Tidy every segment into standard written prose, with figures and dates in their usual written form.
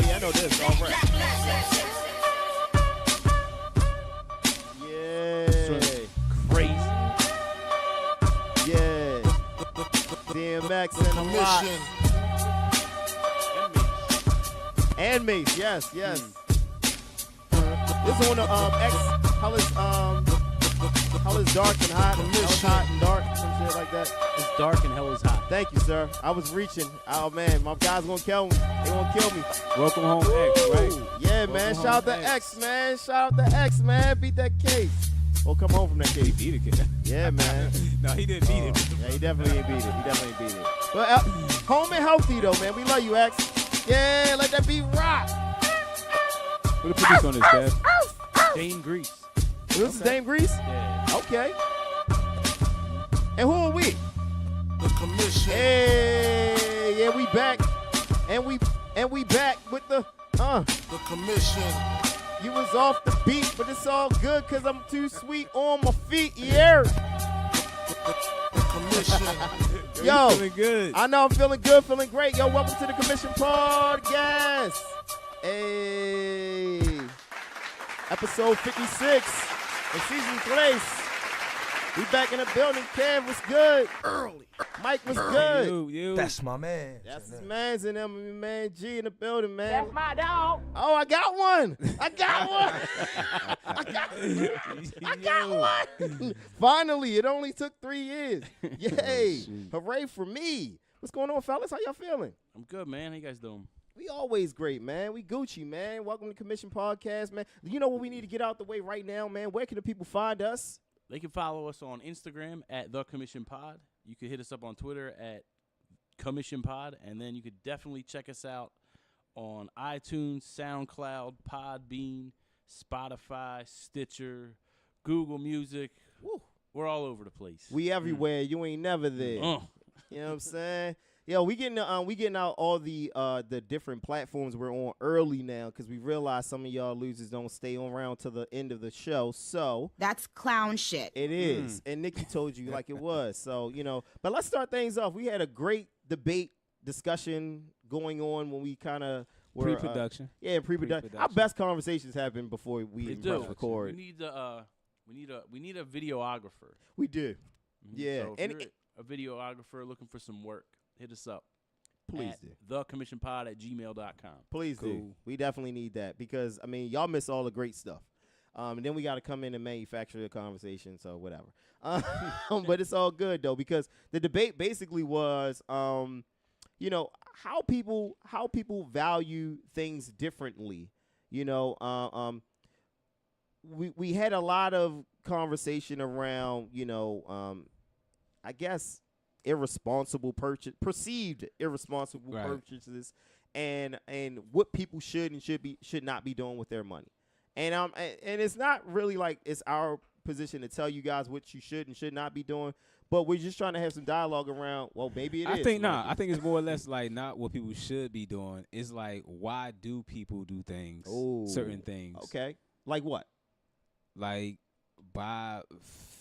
yeah, I know this. All right. Yeah. Crazy. Yeah. DMX and the lot. And Mace, yes. This is on the how is dark and hot, hot and dark, some shit like that. It's dark and hell is hot. Thank you, sir. I was reaching. Oh man, my guys gonna kill me. They gonna kill me. Welcome home, X, right? Yeah, man. Shout out to X, man. Shout out to X, man. Beat that case. Or come home from that case. He beat it. Yeah, man. No, he didn't beat it. Yeah, he definitely ain't beat it. But home and healthy though, man. We love you, X. Yeah, let that beat rock. Who the producer on this, Kev? Dame Grease. This is Dame Grease? Yeah. Okay. And who are we? The Commission. Hey, yeah, we back. And we back with the The Commission. You was off the beat, but it's all good because I'm too sweet on my feet, yeah. The Commission. Yo, feeling good. I know I'm feeling good, feeling great. Yo, welcome to the Commission Podcast. Hey. Episode 56 in season 3. We back in the building. Kev was good. Early. Mike was good. You. That's my man. That's his man's in them, my man G in the building, man. That's my dog. Oh, I got one. I got one. Finally, it only took 3 years. Yay. Hooray for me. What's going on, fellas? How y'all feeling? I'm good, man. How you guys doing? We always great, man. We Gucci, man. Welcome to Commission Podcast, man. You know what we need to get out the way right now, man? Where can the people find us? They can follow us on Instagram at thecommissionpod. You can hit us up on Twitter at commissionpod, and then you could definitely check us out on iTunes, SoundCloud, Podbean, Spotify, Stitcher, Google Music. Woo. We're all over the place. We everywhere. You ain't never there. You know what I'm saying? Yo, we getting out all the different platforms we're on early now because we realize some of y'all losers don't stay around to the end of the show. So That's clown shit. it is, and Nikki told you like it was. So but let's start things off. We had a great debate discussion going on when we kind of were pre-production. Pre-production. Our best conversations happen before we press record. We need a videographer. We do. Yeah, So if and you're a videographer looking for some work, hit us up. please at do. thecommissionpod@gmail.com. Please do. We definitely need that because, I mean, y'all miss all the great stuff. And then we got to come in and manufacture the conversation, so whatever. But it's all good, though, because the debate basically was, how people value things differently. We had a lot of conversation around, I guess, perceived irresponsible purchases, and what people should and should not be doing with their money. And it's not really like it's our position to tell you guys what you should and should not be doing, but we're just trying to have some dialogue around. Well, maybe it is. I think it's more or less like not what people should be doing. It's like, why do people do things? Certain things. Okay, like what? Like buy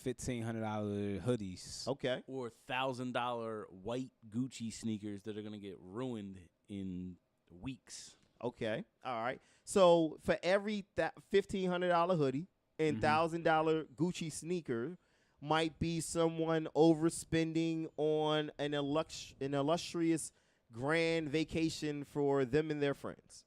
$1,500 hoodies. Okay. Or $1,000 white Gucci sneakers that are going to get ruined in weeks. Okay. All right. So for every $1,500 hoodie and $1,000 Gucci sneaker might be someone overspending on an illustrious grand vacation for them and their friends.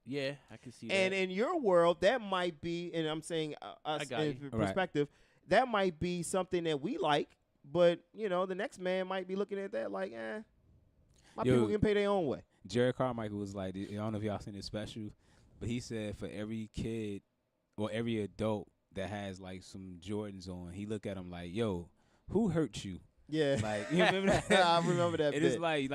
Yeah, I can see that. And in your world, that might be, and I'm saying us in perspective, that might be something that we like, but, the next man might be looking at that like, my people can pay their own way. Jerry Carmichael was like, I don't know if y'all seen his special, but he said for every kid or every adult that has like some Jordans on, he look at them like, yo, who hurt you? Yeah. Like, you remember that? I remember that It is like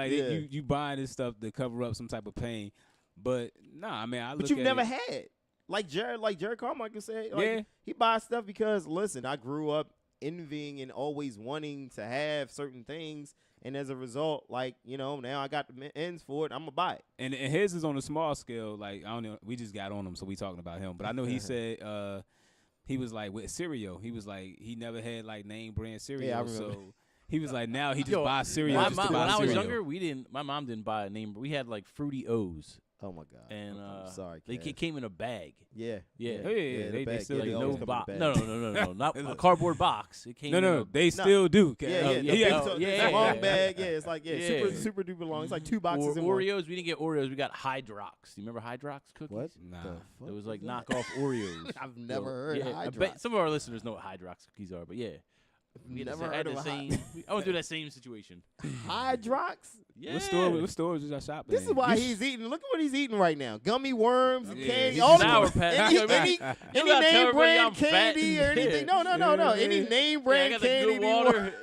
you buying this stuff to cover up some type of pain. But I look at it. But you've never had. Like Jerry Carmichael said, he buys stuff because, listen, I grew up envying and always wanting to have certain things. And as a result, now I got the ends for it. I'm going to buy it. And his is on a small scale. Like, I don't know. We just got on him, so we talking about him. But I know he said he was like with cereal. He was like, he never had like name brand cereal. Yeah, I remember. So He was like, now he just Yo, buys cereal. My just mom, to buy when I was cereal. younger, my mom didn't buy a name. We had like Fruity O's, Oh my God. and I'm sorry. they Cass. came in a bag. Yeah. Yeah. Oh, yeah, the they bag. still Yeah, do. they No always come in a box. bag. No, not a cardboard box. It came. No, in they still do. Yeah, Cal. yeah, yeah, the yeah, big- yeah, the long yeah. bag. Yeah, it's like Yeah. super duper long. It's like 2 Or boxes in one. Oreos. We didn't get Oreos. We got Hydrox. You remember Hydrox cookies? What? Nah. The fuck It was is like that? knockoff Oreos. I've never heard yeah, of I Hydrox. bet some of our listeners know what Hydrox cookies are, but yeah. We had Never the, heard had of the a same. I went through that same situation. Hydrox. Yeah. What stores did y'all shop This in? is why You he's eating. Look at what he's eating right now: gummy worms, and Yeah, candy. he's All Sour the Patch. any, You any, You any gotta tell name everybody brand I'm fat. candy or anything. No. Any name Yeah, I brand got the candy. good be water.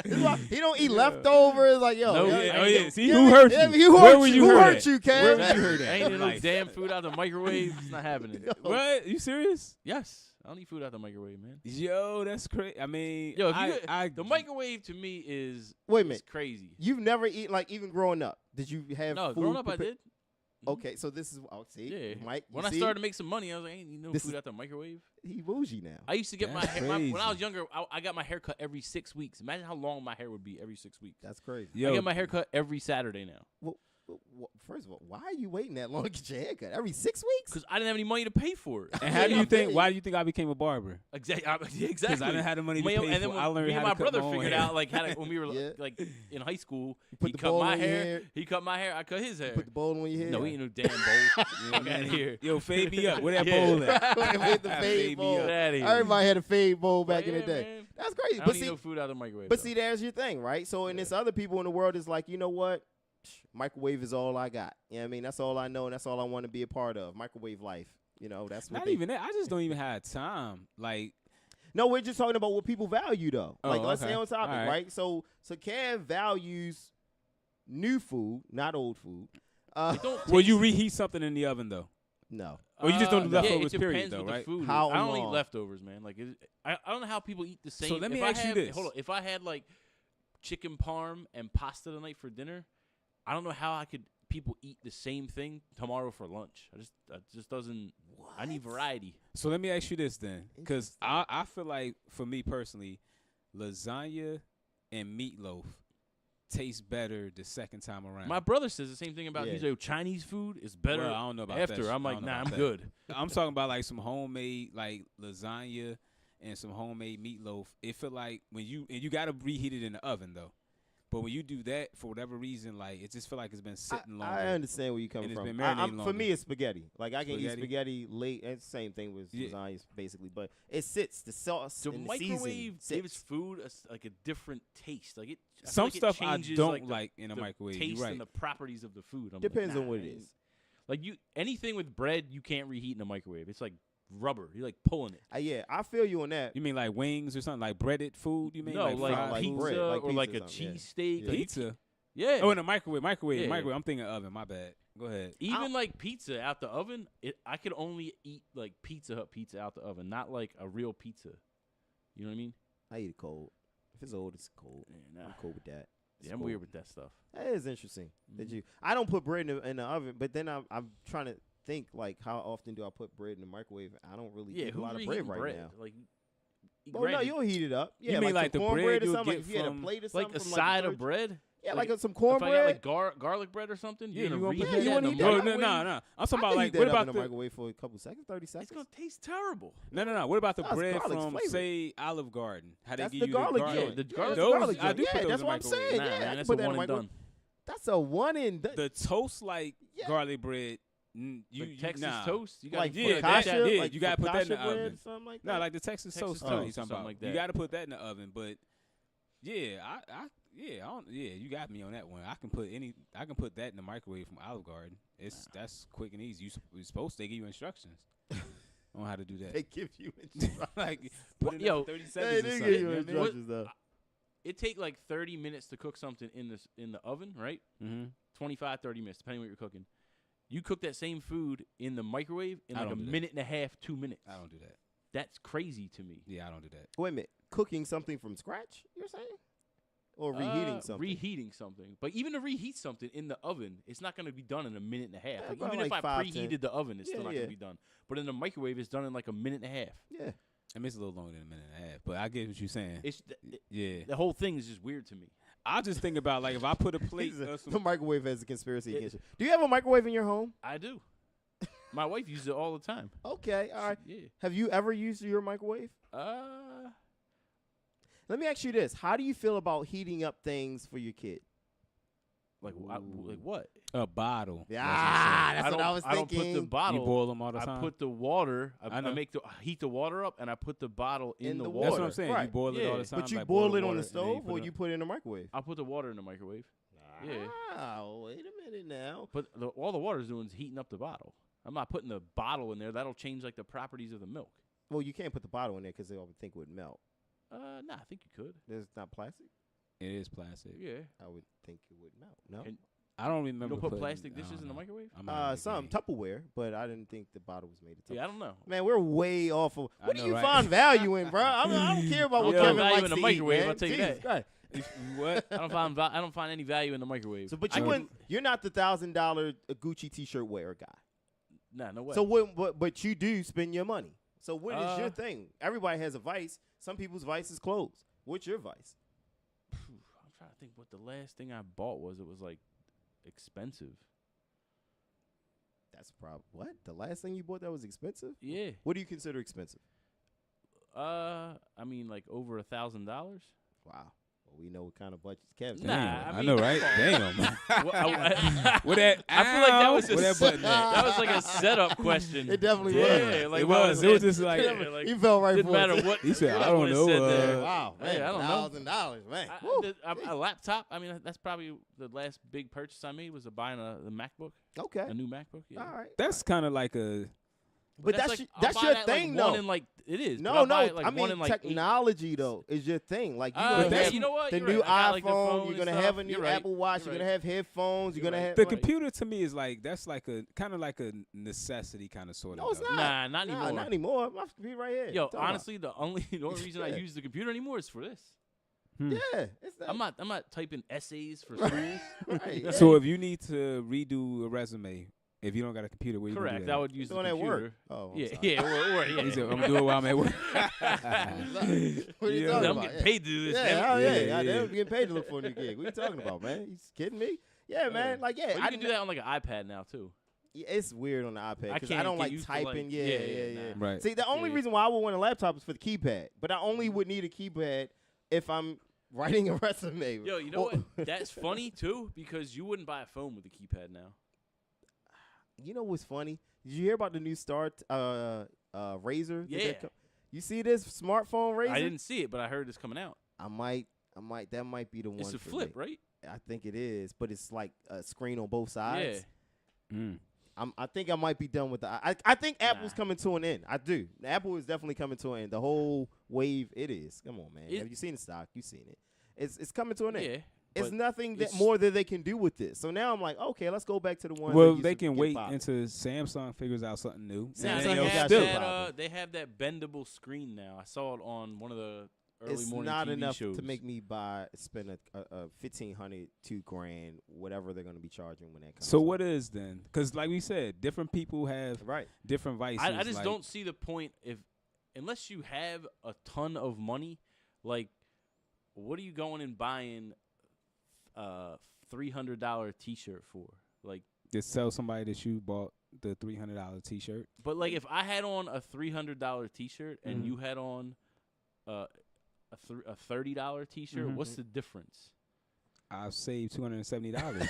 This is why he don't eat leftovers. Like yo, No, yo, yeah, Oh I yeah. ain't See yeah, who hurt yeah, you? Who Where hurt were you? you Who hurt hurt at? you, Where Kev? were you hurt I at? ain't eating no Life. damn food out the microwave. It's not happening. What? You serious? Yes, I don't eat food out the microwave, man. Yo, that's crazy. I mean, Yo, if you I the microwave to me is Wait a is minute. crazy. You've never eaten like even growing up. Did you have No, food growing up I prepared- did. Okay, so this is see, Yeah. Mike. When you I see? started to make some money, I was like, I ain't eating no This food is- out the microwave. he bougie now. I used to get That's when I was crazy. younger. I got my hair cut every 6 weeks. Imagine how long my hair would be every 6 weeks. That's crazy. I Yo, get my hair cut every Saturday now First of all, why are you waiting that long to get your haircut? Every 6 weeks? because I didn't have any money to pay for it. and how do you I think? bet Why do you think I became a barber? Exactly. Because Exactly. I didn't have the money to Me- pay and for. then it. when I learned me how and to my cut brother my own figured hair. out like how to, when we were Yeah. like in high school, put he the cut bowl my on your hair. hair. He cut my hair. I cut his hair. Put the bowl on your head. No, we ain't no damn bowl. Fuck out here. Yo, fade me up. Where that Yeah. bowl at? With the Fade fade me bowl. up. Get outta here. Everybody had a fade bowl back in the Yeah, day. man. That's crazy. I But don't eat see, no food out of the microwave. but though. see, there's your thing, right? So, and there's other people in the world is like, you know what? Microwave is all I got. You know what I mean? That's all I know, and that's all I want to be a part of. Microwave life. You know, that's what Not they even that. I just don't even have time. Like, No, we're just talking about what people value, though. Oh, Like, let's okay. stay on topic, All right. right? So Kev values new food, not old food. It don't will you taste- reheat something in the oven though? No. Or you just don't do yeah, leftovers, it period, depends though, what right? The food How is. I don't long? eat leftovers, man. Like, I don't know how people eat the same. So let me if I ask you have- this. Hold on. If I had like chicken parm and pasta tonight for dinner, I don't know how people eat the same thing tomorrow for lunch. That just doesn't. I need variety. So let me ask you this then, because I feel like for me personally, lasagna and meatloaf taste better the second time around. My brother says the same thing about Yeah. he's like, Chinese food is better. Well, I don't know about after. that. I'm I like, don't know nah, about I'm that. good. I'm talking about like some homemade like lasagna and some homemade meatloaf. It feel like when you gotta reheat it in the oven though. But when you do that, for whatever reason, like it just feel like it's been sitting longer. I understand where you're coming And it's from. been marinating For longer. me, it's spaghetti. Like I can eat Spaghetti? spaghetti late. It's the same thing with Yeah. lasagna, basically. But it sits. The sauce The and the microwave seasoning gives sits. food like a different taste. Like it. I feel Some like it stuff I changes, don't the- like in a the microwave. Taste You're right. and the properties of the food. I'm Depends like, on what nah, it I ain't- is. Like anything with bread, you can't reheat in a microwave. It's like rubber. You're like pulling it. Yeah, I feel you on that. You mean like wings or something like breaded food? You mean No, like fried like pizza food? bread, like or like a pizza or something, yeah. cheesesteak. Yeah. Like, Pizza. yeah. Oh, in a microwave. Yeah. Microwave. I'm thinking oven. My bad. Go ahead. Even like pizza out the oven, I could only eat like Pizza Hut pizza out the oven, not like a real pizza. You know what I mean? I eat it cold. If it's old, it's cold. Yeah, nah. I'm cool with that. It's Yeah, I'm cool. weird with that stuff. That is interesting. That you, I don't put bread in the oven, but then I'm trying to think like how often do I put bread in the microwave? I don't really Yeah, eat a who's lot of reheating bread right now. Like, Well, no, granted, you'll heat it up. Yeah, mean like some the cornbread bread or you'll something? get Like if you had a from- plate or like something a from, side the of bread. Yeah, like like some If I got cornbread. like garlic bread or something, Yeah, you're you gonna want to reheat put Yeah, you that wanna in eat the that? No, microwave? no. I'm talking I about can like heat that what up about in the the microwave for a couple seconds, 30 seconds. It's gonna taste terrible. no. What about the That's bread garlic's from flavor. say Olive Garden? How they That's give the you garlic the joint. garlic? The Yeah, garlic- that's the Those- I joint. do put Yeah, those that's in what I'm the microwave. saying. Nah, Yeah, I man, can that's put a that in one the and microwave. done. That's a one and done. The toast like Yeah. garlic bread. You Like Texas nah. toast. You gotta Like put yeah, that- focaccia, yeah, like you gotta put that in the focaccia bread, oven. something like No, that. like the Texas Texas toast. toast you or talking something about? like You that. got to put that in the oven, but yeah, you got me on that one. I can put that in the microwave from Olive Garden. That's quick and easy. You're supposed to give you instructions on how to do that. They give you instructions. Like put it Yo, in 30 Hey, seconds they or give something. you You know what I mean? instructions though. It take like 30 minutes to cook something in the oven, right? Mm-hmm. 25, 30 minutes, depending on what you're cooking. You cook that same food in the microwave in I like a don't do that. minute and a half, 2 minutes. I don't do that. That's crazy to me. Yeah, I don't do that. Wait a minute. Cooking something from scratch, you're saying? Or reheating something? Reheating something. But even to reheat something in the oven, it's not going to be done in a minute and a half. Yeah, Like, about even if like I 5, 10. preheated the oven, it's still Yeah, not yeah. going to be done. But in the microwave, it's done in like a minute and a half. Yeah. I mean, it's a little longer than a minute and a half, but I get what you're saying. It's Yeah. the whole thing is just weird to me. I just think about, like, if I put a plate of The some. microwave has a conspiracy against you. Do you have a microwave in your home? I do. My wife uses it all the time. Okay, all right. Yeah. Have you ever used your microwave? Let me ask you this: how do you feel about heating up things for your kid? Like what? A bottle. That's what I was I don't thinking. put the bottle. You boil them all the time? I put the water. I know. heat the water up, and I put the bottle in the water. That's what I'm saying. You Right. boil it all the Yeah. time. But you like boil the it on water, the and then you stove, put or it you put it in the microwave? I put the water in the microwave. Yeah. Wow, wait a minute now. But all the water's doing is heating up the bottle. I'm not putting the bottle in there. That'll change like the properties of the milk. Well, you can't put the bottle in there because they would think it would melt. Nah, I think you could. There's not plastic. It is plastic. Yeah. I would think it would melt. No. And I don't you remember. don't put putting- plastic I dishes don't in the know. microwave? I'm not in the Some game. Tupperware, but I didn't think the bottle was made of Tupperware. Yeah, I don't know. Man, we're way off of. I What do know, you right? find value in, bro? I don't care about what Yeah, Kevin value likes in the to microwave, eat, man. I'll tell you Jesus that. Christ. What? I don't find any value in the microwave. So, but I you can- wouldn't. You're not the $1,000 Gucci T-shirt wearer guy. Nah, no way. So but you do spend your money. So what is your thing? Everybody has a vice. Some people's vice is clothes. What's your vice? I'm trying to think what the last thing I bought was. It was like expensive. That's probably what the last thing you bought that was expensive. Yeah. What do you consider expensive? I mean like over $1,000. Wow. Well, we know what kind of budgets Kev's Nah, Damn, I I mean, know, right? come on. Damn. What- With that, I feel like that was with just that button there. that was like a setup question. It definitely yeah, was. like It my- was. It was just like yeah, like, You felt right didn't for matter it. what He said, what I don't would've know, said there. Wow, man, Hey, I don't know. $1,000, man. I Woo. did- a laptop. I mean, that's probably the last big purchase I made was buying the MacBook, Okay. a new MacBook. Yeah. All right. That's kind of like a. But that's like, your- I'll that's buy your that, thing, like, one though. in, like, it is. but No, I'll no. buy it, like, I one mean, in, like, 8. technology though is your thing. Like you But gonna have you know what? the You're new right. I got, like, the iPhone. phone You're and gonna stuff. have a new You're right. Apple Watch. You're You're gonna right. have headphones. You're You're gonna right. have The Right. computer to me is like that's like a kind of like a necessity kind of sort of. No, it's though. not. Nah, not Nah, anymore. not anymore. My computer right here. Yo, What you talking honestly, the only reason I Yeah. use the computer anymore is for this. about? Yeah, it's that. I'm not typing essays for school. Right, yeah. So if you need to redo a resume, if you don't got a computer, where you gonna Correct. do I that? would use the doing at computer. work. Oh, I'm Yeah, sorry. yeah, or He yeah. said, I'm gonna do it while I'm at work. What are you Yeah. talking I'm about? getting paid to do this. Yeah, damn it. hell yeah, Yeah, I yeah. am getting paid to look for a new gig. What are you talking about, man? You kidding me? Yeah, man. Like, yeah, But you I can do that on like an iPad now too. Yeah, it's weird on the iPad I because I can't don't get like used to, like- typing. yeah, Yeah. nah. Right. See, the only Yeah. reason why I would want a laptop is for the keypad, but I only would need a keypad if I'm writing a resume. Yo, you know Or- what? That's funny too because you wouldn't buy a phone with a keypad now. You know what's funny? Did you hear about the new Start Razor? Yeah. You see this smartphone Razor? I didn't see it, but I heard it's coming out. I might. That might be the one. It's a for flip, me. right? I think it is, but it's like a screen on both sides. Yeah. Mm. I think I might be done with the. I think Apple's Nah. coming to an end. I do. Apple is definitely coming to an end. The whole wave, it is. Come on, man. Have you seen the stock? You've seen it. It's coming to an end. Yeah. It's but nothing that it's- more that they can do with this. So now I'm like, okay, let's go back to the ones. Well, that used they to can get wait popped. until Samsung figures out something new. Samsung Nah, And they then ain't they'll got have shit still. popping. they have that bendable screen now. I saw it on one of the early It's morning not TV enough shows. to make me spend a $1,500, $2,000, whatever they're going to be charging when that comes. So out. what is then? Because like we said, different people have Right. different vices. I just like- don't see the point unless you have a ton of money, like what are you going and buying $300 T-shirt for? Like, just sell somebody that you bought the $300 T-shirt. but like if I had on a $300 T-shirt and Mhm. you had on a $30 T-shirt, Mhm. what's the difference? I've saved $270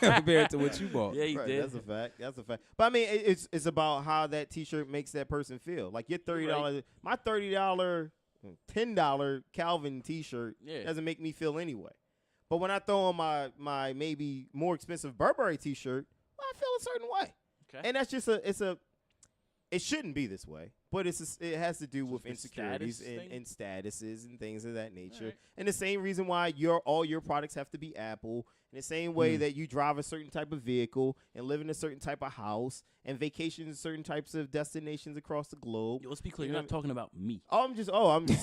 compared to what you bought. Yeah, you Right, did. that's a fact. That's a fact. But I mean, it's about how that T-shirt makes that person feel. Like your $30, my $30, $10 Calvin T-shirt Yeah. doesn't make me feel anyway. But when I throw on my maybe more expensive Burberry T-shirt, well, I feel a certain way. Okay. And that's just it shouldn't be this way, but it has to do with the insecurities status thing? and statuses and things of that nature. Alright. And the same reason why all your products have to be Apple. In the same way that you drive a certain type of vehicle and live in a certain type of house and vacation in certain types of destinations across the globe. Yo, let's be clear. You You're know not talking about me. I'm just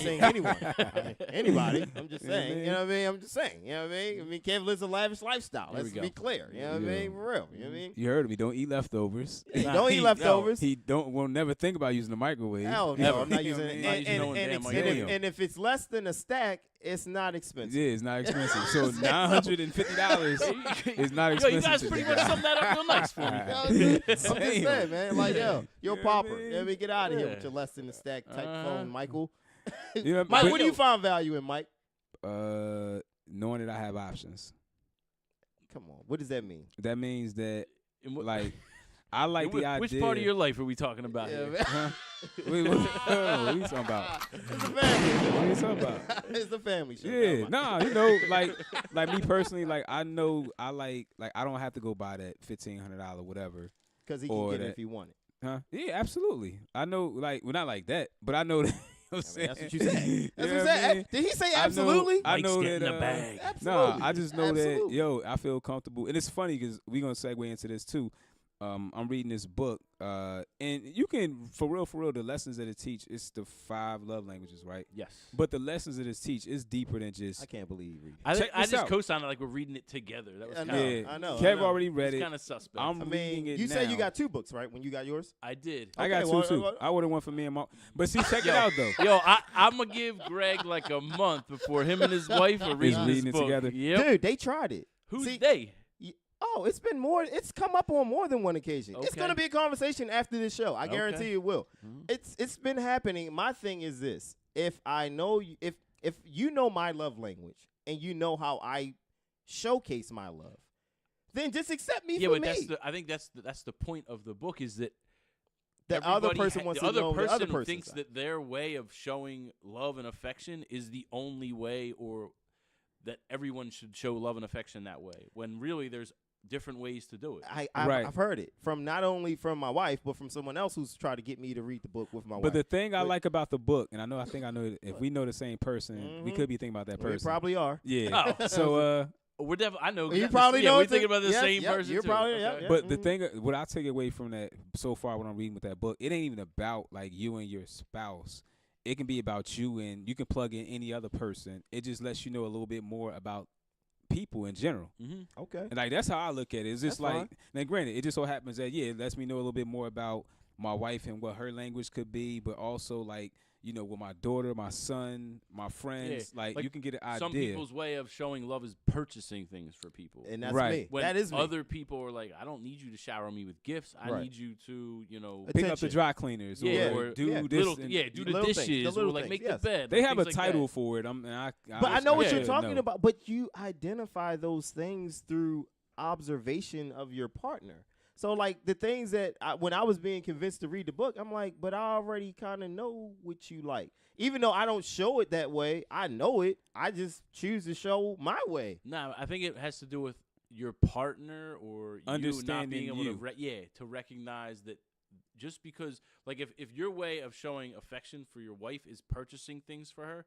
saying anyone. I mean, anybody. I'm just saying. You know what I mean? I'm just saying. You know what I mean? I mean, Kev lives a lavish lifestyle. There we Let's go. be clear. You know what I Yeah. mean? For real. You know what I mean? You heard me. Don't eat leftovers. Don't eat he- leftovers. He will never think about using the microwave. Hell no, I'm not You know using what I it. mean? Not using no damn microwave. And if it's less than a stack, it's not expensive. Yeah, it's not expensive. So $950 is not expensive. Yo, you guys pretty much summed that up real nice for me. I'm just saying, man. Like, yo, you're a Yeah, pauper. man. Let me get out of here Yeah. with your less than a stack type Uh-huh. phone, Michael. Yeah, Mike, but- what do you find value in, Mike? Knowing that I have options. Come on. What does that mean? That means that, And what- like, I like the idea. Which part of your life are we talking about Yeah, here? man. Huh? What are you talking about? It's a family. What are you talking about? It's a family show. Yeah, nah, you know, like me personally, like I know I like I don't have to go buy that $1,500 whatever. Because he can Or get it that- if he wanted. Huh? Yeah, absolutely. I know, like, well, not like that, but I know that. You know what I'm That's saying? what you said. That's You what know you what I said. mean? Did he say I know- absolutely? I know Mike's getting that. the bag. Absolutely. Nah, I just know Absolutely. that, yo, I feel comfortable. And it's funny because we're going to segue into this too. I'm reading this book, and you can, for real, the lessons that it teach, it's the 5 love languages, right? Yes. But the lessons that it teach is deeper than just. I can't believe you read. I Check this just out. co-signed like we're reading it together. That was I kind know. of Yeah, I know, Kev I know. already read it. kind of suspect. I'm I reading mean, it you said you now. got 2 books, right? When you got yours? I did. I got Okay, 2 well, too. well- I ordered one for me and my. But see, check it Yo. out though. Yo, I'm gonna give Greg like a month before him and his wife are reading reading this it book. together. Yep. Dude, they tried it. Who's See, they? Oh, it's been more. It's come up on more than one occasion. It's Okay. gonna be a conversation after this show. I guarantee Okay. you it will. Mhm. It's been happening. My thing is this: if I know you, if you know my love language and you know how I showcase my love, then just accept me Yeah, for but me. I think that's the point of the book is that The other everybody person ha- wants the to other know person the other person's thinks side. that their way of showing love and affection is the only way, or that everyone should show love and affection that way. When really there's different ways to do it. Right. I've heard it from not only from my wife but from someone else who's tried to get me to read the book with my But wife. the thing I But- like about the book, and I think I know if we know the same person, we Mhm. could be thinking about that We person. probably are. Yeah. Oh. So We're definitely. I know. You exactly- probably yeah, know we're it's a- thinking about the yes, same yep, person you're too. probably- Okay. yep, yep. But the Mhm. thing, what I take away from that so far, what I'm reading with that book, it ain't even about like you and your spouse. It can be about you, and you can plug in any other person. It just lets you know a little bit more about people in general. Mhm. Okay. And like that's how I look at it. It's just That's like, now granted, it just so happens that it lets me know a little bit more about my wife and what her language could be, but also like, you know, with my daughter, my son, my friends, like you can get an idea. Some people's way of showing love is purchasing things for people. And that's Right. me. When that is me. other people are like, I don't need you to shower me with gifts. I Right. need you to, Pick up attention. the dry cleaners Yeah, or or- do yeah. this. little, and- do the Little things, the dishes, little or like things, make yes. the bed. They like have a things like title that. for it. But I know what you're should talking know. about. But you identify those things through observation of your partner. So, like, the things that when I was being convinced to read the book, I'm like, but I already kind of know what you like. Even though I don't show it that way, I know it. I just choose to show my way. No, I think it has to do with your partner or you not Understanding being able you. to recognize that just because, like, if your way of showing affection for your wife is purchasing things for her,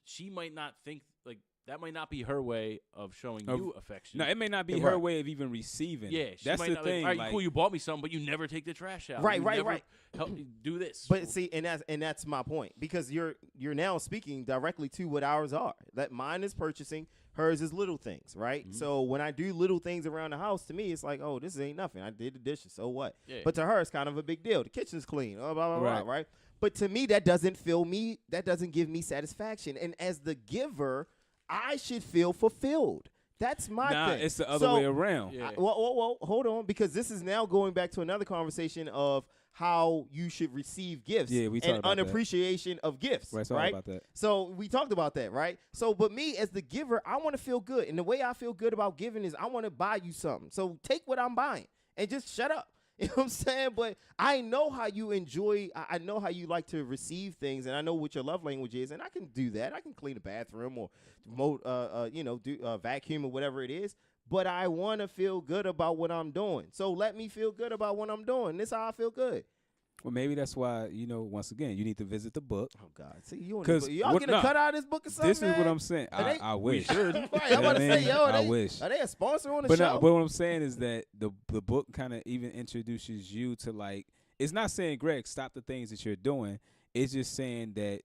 she might not think, like, that might not be her way of showing you affection. No, it may not be Yeah, her right. way of even receiving. Yeah, it. she That's might the not, thing. Like, all right, like, cool, you bought me something, but you never take the trash out. Right, You right, never right. Help me do this. But see, and that's my point, because you're now speaking directly to what ours are. That mine is purchasing, hers is little things, right? Mhm. So when I do little things around the house, to me it's like, oh, this ain't nothing. I did the dishes, so what? Yeah. But to her, it's kind of a big deal. The kitchen's clean, blah blah blah, Right. blah, right? But to me, that doesn't fill me. That doesn't give me satisfaction. And as the giver, I should feel fulfilled. That's my nah, thing. it's the other So, way around. Yeah. well, hold on, because this is now going back to another conversation of how you should receive gifts Yeah, we talked and about that. unappreciation of gifts, Right, sorry right? about that. So we talked about that, right? So, but me as the giver, I want to feel good, and the way I feel good about giving is I want to buy you something. So take what I'm buying and just shut up. You know what I'm saying? But I know how you enjoy. I know how you like to receive things, and I know what your love language is, and I can do that. I can clean a bathroom or, do vacuum or whatever it is. But I want to feel good about what I'm doing. So let me feel good about what I'm doing. This is how I feel good. Well, maybe that's why, once again, you need to visit the book. Oh God! See, you 'Cause y'all what- get a no, cut out of this book or something? This is what man? I'm saying. Are they- I wish. Right, You I'm know about to what I say, mean? yo, I wish. Are they a sponsor on the But show? no, but what I'm saying is that the book kind of even introduces you to, like, it's not saying, Greg, stop the things that you're doing. It's just saying that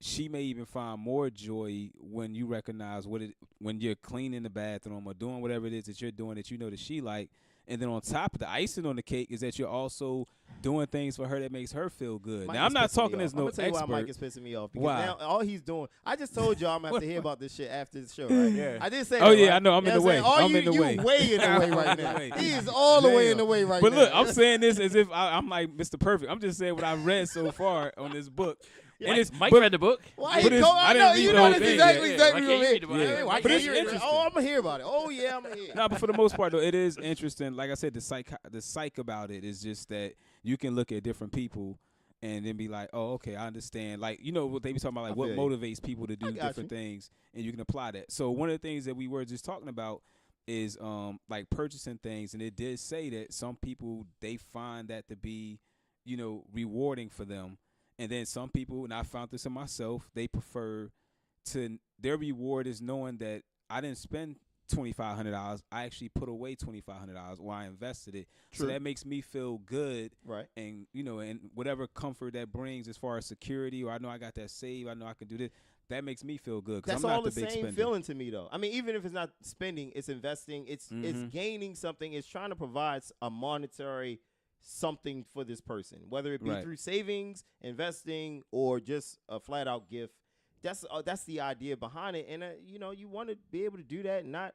she may even find more joy when you recognize when you're cleaning the bathroom or doing whatever it is that you're doing that you know that she like. And then on top of the icing on the cake is that you're also doing things for her that makes her feel good. Mike now, I'm is not pissing talking me as off. no I'm gonna tell you expert. why Mike is pissing me off. Because Why? now all he's doing, I just told y'all I'm gonna have to hear about this shit after the show, right? Yeah. I did say Oh, that, yeah, right? I know. I'm in the way. I'm in the way. You way in the way right I'm in now. the way. He is all the way in the way right But now. look, I'm saying this as if I'm like Mr. Perfect. I'm just saying what I've read so far on this book. And it's Mike but- read the book. Why But he it's- go? I I didn't know read you the know whole this thing. exactly Yeah, exactly why what can't you I read the book? mean. Yeah, Why but can't it's you read it? interesting. Oh, I'm gonna hear about it. Oh yeah, I'm gonna hear. No, but for the most part though, it is interesting. Like I said, the psych about it is just that you can look at different people and then be like, oh, okay, I understand. Like, you know what they be talking about, like I what feel you. motivates people to do got different things, and you can apply that. So one of the things that we were just talking about is like purchasing things, and it did say that some people they find that to be, you know, rewarding for them, and then some people, and I found this in myself, they prefer to their reward is knowing that I didn't spend $2,500. I actually put away $2,500 while I invested it. True. So that makes me feel good, Right. and you know, and whatever comfort that brings as far as security, or I know I got that saved, I know I can do this. That makes me feel good because That's I'm not all the the big same spender. feeling to me, though. I mean, even if it's not spending, it's investing. It's gaining something. It's trying to provide a monetary something for this person, whether it be Right. through savings, investing, or just a flat out gift. That's the idea behind it. And you know, you want to be able to do that, and not.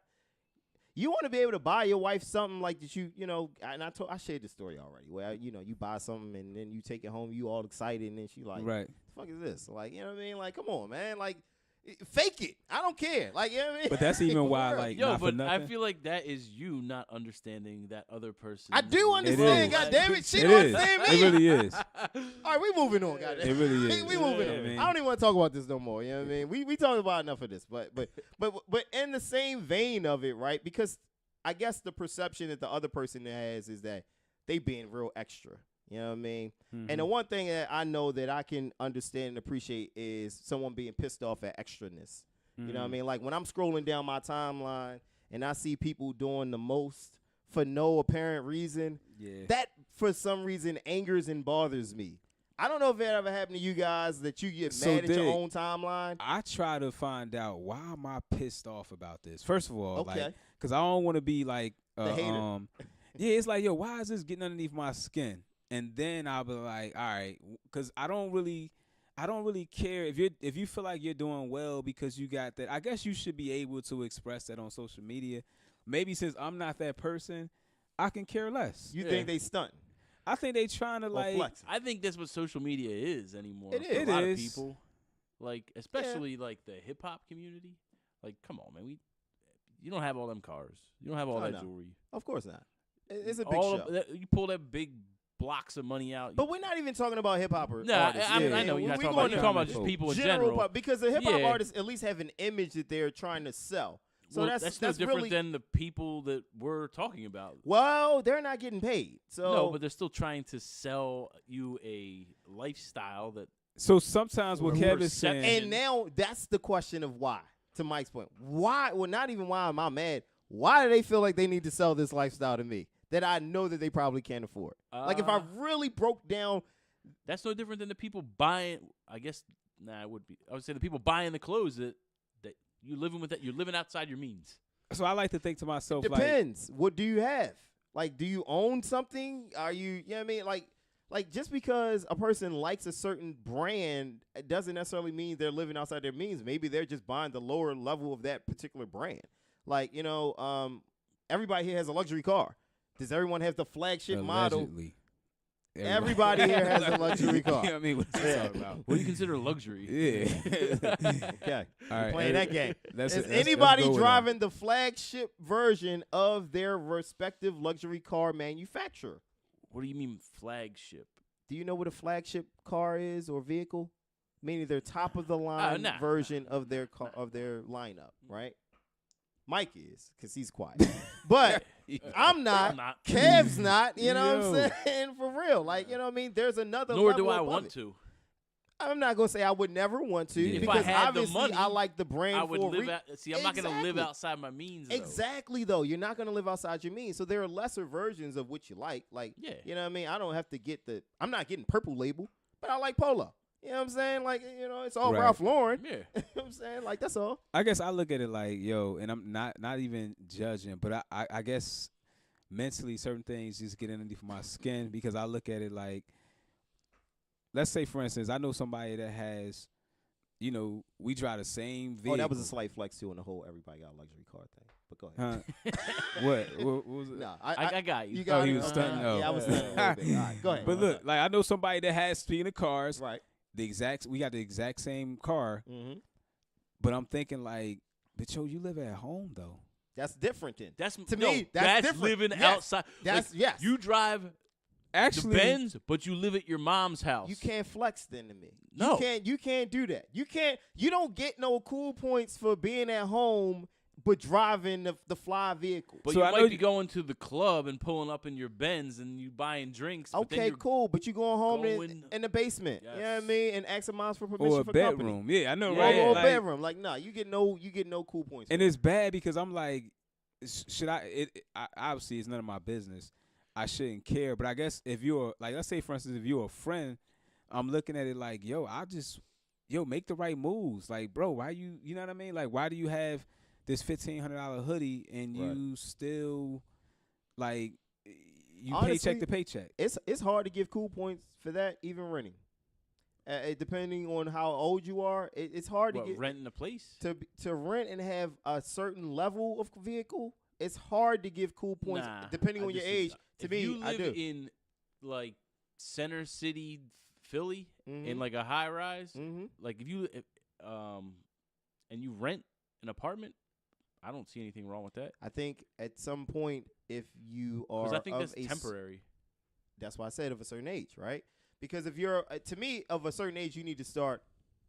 You want to be able to buy your wife something like that you know, and I shared this story already, where, you know, you buy something and then you take it home, you all excited, and then she like, Right. the fuck is this? Like, you know what I mean? Like, come on, man. Like, fake it. I don't care. Like, you know what I mean? But that's even why, For real. like, Yo, not for but nothing. I feel like that is you not understanding that other person. I do understand. is. God damn it. She It don't is. understand It me. really is. All right, we moving on, goddamn. It really is. We moving Yeah, on. man. I don't even want to talk about this no more. You know what I mean? We talked about enough of this, but in the same vein of it, right? Because I guess the perception that the other person has is that they being real extra. You know what I mean? And the one thing that I know that I can understand and appreciate is someone being pissed off at extraness. You know what I mean? Like when I'm scrolling down my timeline and I see people doing the most for no apparent reason, Yeah. that for some reason angers and bothers me. I don't know if that ever happened to you guys, that you get So mad at your Dig, own timeline. I try to find out why am I pissed off about this. First of all, Okay. like, because I don't want to be like, The hater. yeah, it's like, yo, why is this getting underneath my skin? And then I'll be like, all right, because I don't really care if you feel like you're doing well because you got that. I guess you should be able to express that on social media. Maybe since I'm not that person, I can care less. You think they stunt I think they trying to or like. flex? I think that's what social media is anymore. It for is. a lot It of is. people, like especially like the hip hop community. Like, come on, man, you don't have all them cars, you don't have all Oh, that no. jewelry. Of course not. It's a big all show. of that, you pull that big blocks of money out. But we're not even talking about hip hop artists. I know We you're not talking going about. You're to talking about just people in general. pop, because the hip hop Yeah. artists at least have an image that they're trying to sell. So Well, that's no different really than the people that we're talking about. well, they're not getting paid. So No, but they're still trying to sell you a lifestyle that. So sometimes what Kev is Perception. saying, and now that's the question of why. To Mike's point, why? Well, not even why am I mad? Why do they feel like they need to sell this lifestyle to me that I know that they probably can't afford? Like if I really broke down, That's no different than the people buying. I guess it would be. I would say the people buying the clothes that you living with. That you're living outside your means. so I like to think to myself, like, depends. What do you have? Like, do you own something? Are you? You know what I mean? Like just because a person likes a certain brand, it doesn't necessarily mean they're living outside their means. Maybe they're just buying the lower level of that particular brand. Like, you know, everybody here has a luxury car. Does everyone have the flagship model? allegedly. Everybody here has a luxury car. You know what I mean? What's Yeah. talking about? What do you consider luxury? Yeah. Okay, All right. playing that game. Let's- Is let's- let's anybody go with driving the flagship version of their respective luxury car manufacturer? What do you mean flagship? Do you know what a flagship car is or vehicle? Meaning their top of the line nah. version of their of their lineup, right? Mike is, because he's quiet. But I'm not. I'm not. Kev's not. You know what Yo. I'm saying? For real. Like, you know what I mean? There's another Nor level do I above want it. to. I'm not going to say I would never want to. If I because had the obviously money, I like the brand I would for live out. See, I'm not going to live Exactly. outside my means. Though. Exactly, though. You're not going to live outside your means. So there are lesser versions of what you like. Like, Yeah. you know what I mean? I don't have to get I'm not getting purple label, but I like polo. You know what I'm saying? Like, it's all Right. Ralph Lauren. Yeah. You know what I'm saying? Like, that's all. I guess I look at it like, yo, and I'm not even judging, but I guess mentally certain things just get underneath my skin because I look at it like, let's say for instance, I know somebody that has, we drive the same vehicle. Oh, that was a slight flex too, on the whole everybody got a luxury car thing. But go ahead. Huh? What was it? Nah, I got you. You got he it. was stunting? Oh. Yeah, I was stunting a little bit. All right, go ahead. But look, like I know somebody that has, speaking of cars, Right. we got the exact same car, Mm-hmm. but I'm thinking like, but yo, you live at home though. That's different then. That's To me, that's different. living Yes. outside. That's Like, yes. You drive Actually, the Benz, but you live at your mom's house. You can't flex then to me. No. You can't do that. You don't get no cool points for being at home but driving the fly vehicle. But So you I know might be you- going to the club and pulling up in your Benz and you buying drinks. But then Okay, you're cool, but you going home going- in the basement. You know what I Yes. mean? And asking moms for permission or a for bedroom. company. Yeah, I know, Yeah. right? Or a Like, bedroom. Like, nah, you get no cool points. and for it's bad because I'm like, should I obviously it's none of my business. I shouldn't care, but I guess if you're like, let's say for instance, if you're a friend, I'm looking at it like, make the right moves. Like, bro, why you know what I mean? Like, why do you have this $1,500 hoodie and Right. you still like you Honestly, paycheck to paycheck? it's hard to give cool points for that, even renting. Depending on how old you are, it's hard to what, get renting a place. to rent and have a certain level of vehicle. It's hard to give cool points Nah, depending I on your disagree. age. To If me, you I live do. in like Center City, Philly, Mhm. in like a high rise, Mm-hmm. like if and you rent an apartment, I don't see anything wrong with that. I think at some point, if you are, Because I think of that's temporary. That's why I said of a certain age, right? Because if you're, to me, of a certain age, you need to start.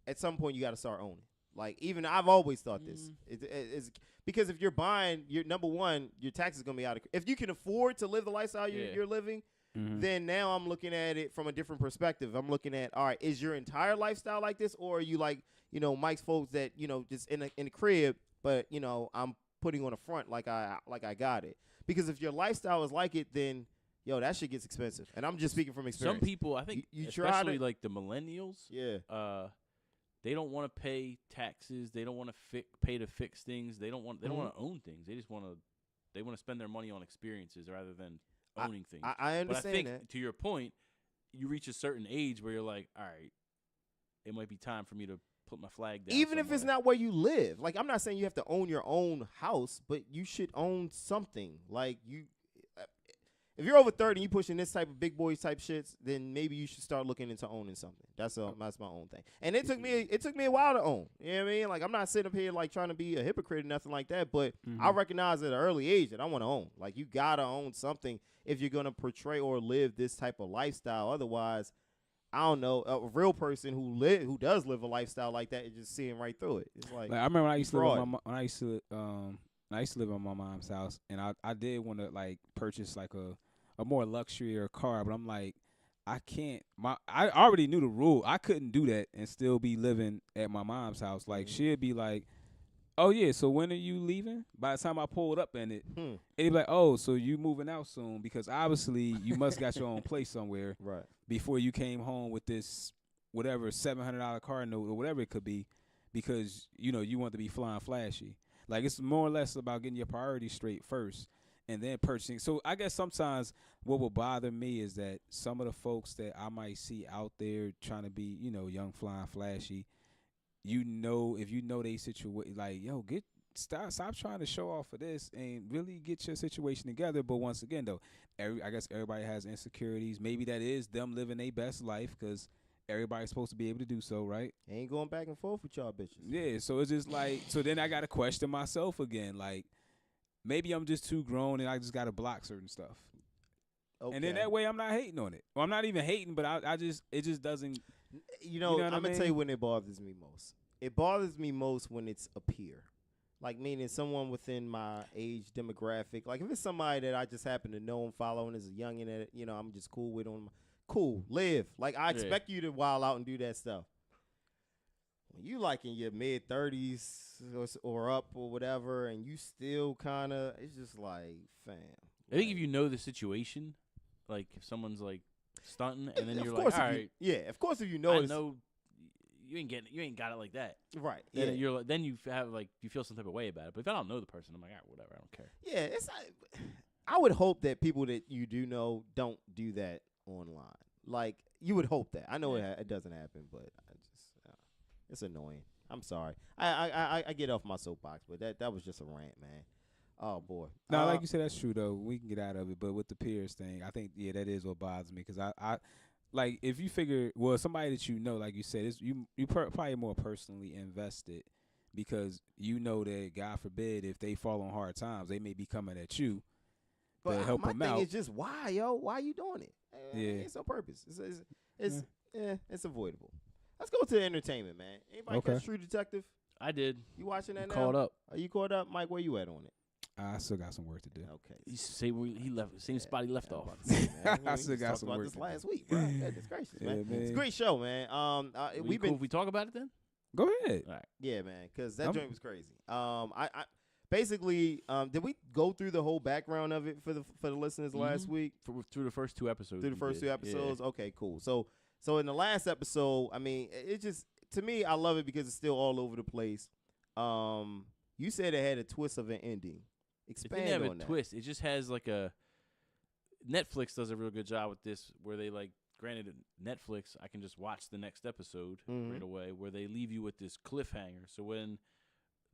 At some point, you got to start owning. Like, even I've always thought this. It's because if you're buying, you're number one, your taxes gonna be out of. If you can afford to live the lifestyle Yeah. you're living, Mhm. then now I'm looking at it from a different perspective. I'm looking at, all right, is your entire lifestyle like this, or are you like, Mike's folks that just in the crib, but I'm putting on a front like I got it. Because if your lifestyle is like it, then that shit gets expensive. And I'm just speaking from experience. Some people, I think, You try especially to- like the millennials, yeah. they don't want to pay taxes. They don't want to pay to fix things. They don't want to own things. They just want to spend their money on experiences rather than owning things. I But I understand think that. to your point, you reach a certain age where you're like, all right, it might be time for me to put my flag down. Even if it's somewhere. not where you live. Like, I'm not saying you have to own your own house, but you should own something. Like, if you're over 30 and you pushing this type of big boys type shits, then maybe you should start looking into owning something. That's my own thing. And it took me a while to own. You know what I mean? Like, I'm not sitting up here like trying to be a hypocrite or nothing like that, but I recognize at an early age that I want to own. Like, you gotta own something if you're gonna portray or live this type of lifestyle. Otherwise, I don't know, a real person who does live a lifestyle like that is just seeing right through it. It's like, Like, I remember when I used to live fraud. with when I used to live at my mom's house, and I did want to like purchase like a more luxurier car, but I'm like, I can't. I already knew the rule. I couldn't do that and still be living at my mom's house. Like, she'd be like, "Oh yeah, so when are you leaving?" By the time I pulled up in it, it'd be like, "Oh, so you moving out soon?" Because obviously you must got your own place somewhere right. before you came home with this whatever $700 car note or whatever it could be, because you want to be flying flashy. Like, it's more or less about getting your priorities straight first and then purchasing. So I guess sometimes what will bother me is that some of the folks that I might see out there trying to be, young, flying, flashy, if you know they situation, like, yo, stop trying to show off for this and really get your situation together. But once again, though, I guess everybody has insecurities. Maybe that is them living their best life because everybody's supposed to be able to do so, right? Ain't going back and forth with y'all bitches. Yeah, so it's just like, so then I got to question myself again. Like, maybe I'm just too grown and I just got to block certain stuff. Okay. And then that way I'm not hating on it. Well, I'm not even hating, but it just doesn't. know what I'm I gonna mean? tell you when it bothers me most. It bothers me most when it's a peer. Like, meaning someone within my age demographic. Like, if it's somebody that I just happen to know and follow and is a youngin' that, I'm just cool with on cool, live. Like, I expect you to wild out and do that stuff. When you like in your mid-30s or up or whatever, and you still kind of, it's just like, fam. I think if you know the situation, like if someone's like stunting, and then Of you're course like, all if you- right, yeah, of course if you know I it's- know you ain't got it like that. Right. Then Yeah. you're then you have like you feel some type of way about it. But if I don't know the person, I'm like, all right, whatever, I don't care. Yeah, it's. I would hope that people that you do know don't do that online. Like you would hope that. I know it doesn't happen, but I just it's annoying. I'm sorry. I get off my soapbox, but that was just a rant, man. Oh boy. No, like you said, that's true though. We can get out of it, but with the peers thing, I think that is what bothers me because I like if you figure somebody that you know, like you said, you probably more personally invested because you know that God forbid if they fall on hard times, they may be coming at you to help them out. My thing is just why, yo? Why you doing it? Yeah, it's on purpose. It's avoidable. Let's go to entertainment, man. Anybody catch True Detective? I did. You watching that now? Caught up. Are you caught up, Mike? Where you at on it? I still got some work to do. Okay. He left same spot he left off. I still got some work this to do. last week, bro. Goodness gracious, man. Yeah, It's a great show, man. We've been. If we talk about it then. Go ahead. All right. Yeah, man, because that joint was crazy. I basically did we go through the whole background of it for the listeners last week? Through the first 2 episodes. Through the first 2 episodes. Yeah. Okay, cool. So in the last episode, I mean, it just to me, I love it because it's still all over the place. You said it had a twist of an ending. Expand it didn't have on a that. twist. It just has like a. Netflix does a real good job with this, where they like. Granted, Netflix, I can just watch the next episode right away, where they leave you with this cliffhanger. So when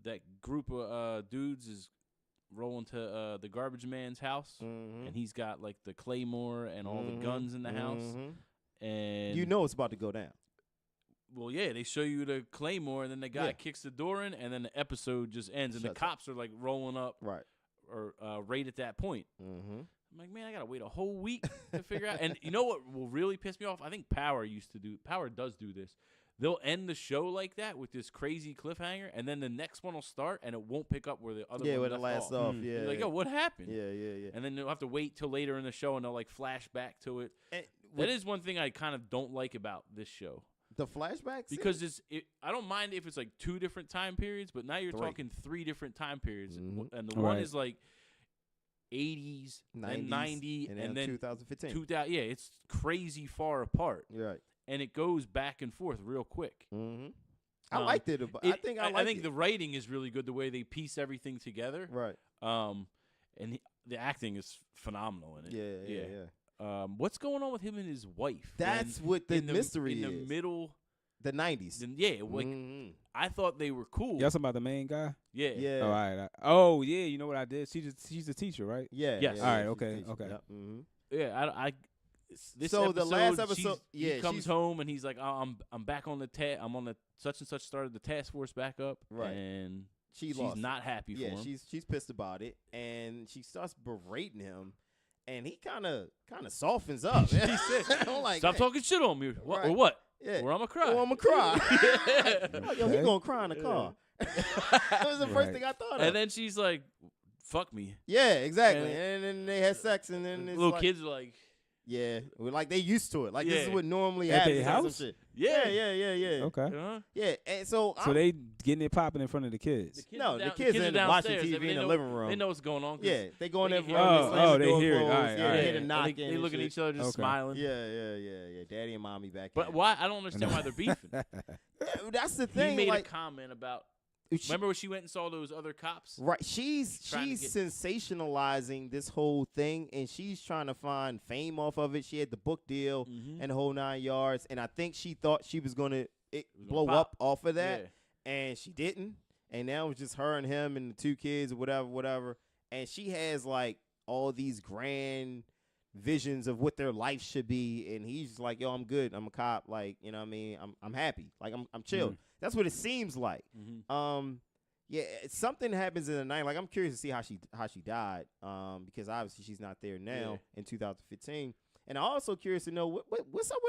that group of dudes is rolling to the garbage man's house, and he's got like the claymore and all the guns in the house, and you know it's about to go down. Well, yeah, they show you the claymore, and then the guy kicks the door in, and then the episode just ends, and the cops are like rolling up, right, or right at that point. I'm like, man, I gotta wait a whole week to figure out. And you know what will really piss me off? I think Power does do this. They'll end the show like that with this crazy cliffhanger, and then the next one will start, and it won't pick up where the other one where the last off. Yeah, you're like, yo, what happened? Yeah. And then they'll have to wait till later in the show, and they'll like flash back to it. That is one thing I kind of don't like about this show. The flashbacks? Because I don't mind if it's like 2 different time periods, but now you're talking 3 different time periods, and the one is like 80s, 90s, and 90, and then 2015. 2000, yeah, it's crazy far apart. You're right. And it goes back and forth real quick. I liked it. I think the writing is really good, the way they piece everything together. Right. And the acting is phenomenal in it. Yeah. What's going on with him and his wife? That's what the mystery is. In the middle. The 90s. I thought they were cool. Y'all talking about the main guy? Yeah. Yeah. All right. Oh, yeah. You know what I did? She's a teacher, right? Yeah. Yes. Yeah, all right. she's Okay. a teacher. Okay. Yep. Yeah. This so episode, the last episode, he comes home and he's like, I'm back on the I'm on the such and such started the task force back up. Right. And she's lost not happy for him. Yeah, she's pissed about it, and she starts berating him. And he kind of softens up. He said, I'm like, stop talking shit on me. What, or what? Yeah. Or I'm going to cry. Or I'm going to cry. Yeah. Oh, yo, he going to cry in the car. That was the first thing I thought of. And then she's like, fuck me. Yeah, exactly. And then they had sex, and then it's little kids are like. Yeah, like they used to it. Like this is what normally at happens. their house? Shit. Yeah. Okay. Uh-huh. Yeah, and so they getting it popping in front of the kids. The kids are watching TV in the living room. They know what's going on. Yeah, they go in there. They hear it. All right, they hear the knocking. They look at each other just smiling. Yeah. Daddy and mommy back. But why? I don't understand why they're beefing. That's the thing. He made a comment about. Remember when she went and saw those other cops? Right. She's sensationalizing this whole thing, and she's trying to find fame off of it. She had the book deal and the whole 9 yards, and I think she thought she was going to blow up off of that, and she didn't. And now it's just her and him and the 2 kids or whatever. And she has, like, all these grand visions of what their life should be, and he's just like, yo, I'm good. I'm a cop. Like, you know what I mean? I'm happy. Like, I'm chill. That's what it seems like. Yeah, something happens in the night. Like, I'm curious to see how she died, because obviously she's not there now in 2015. And I'm also curious to know what's up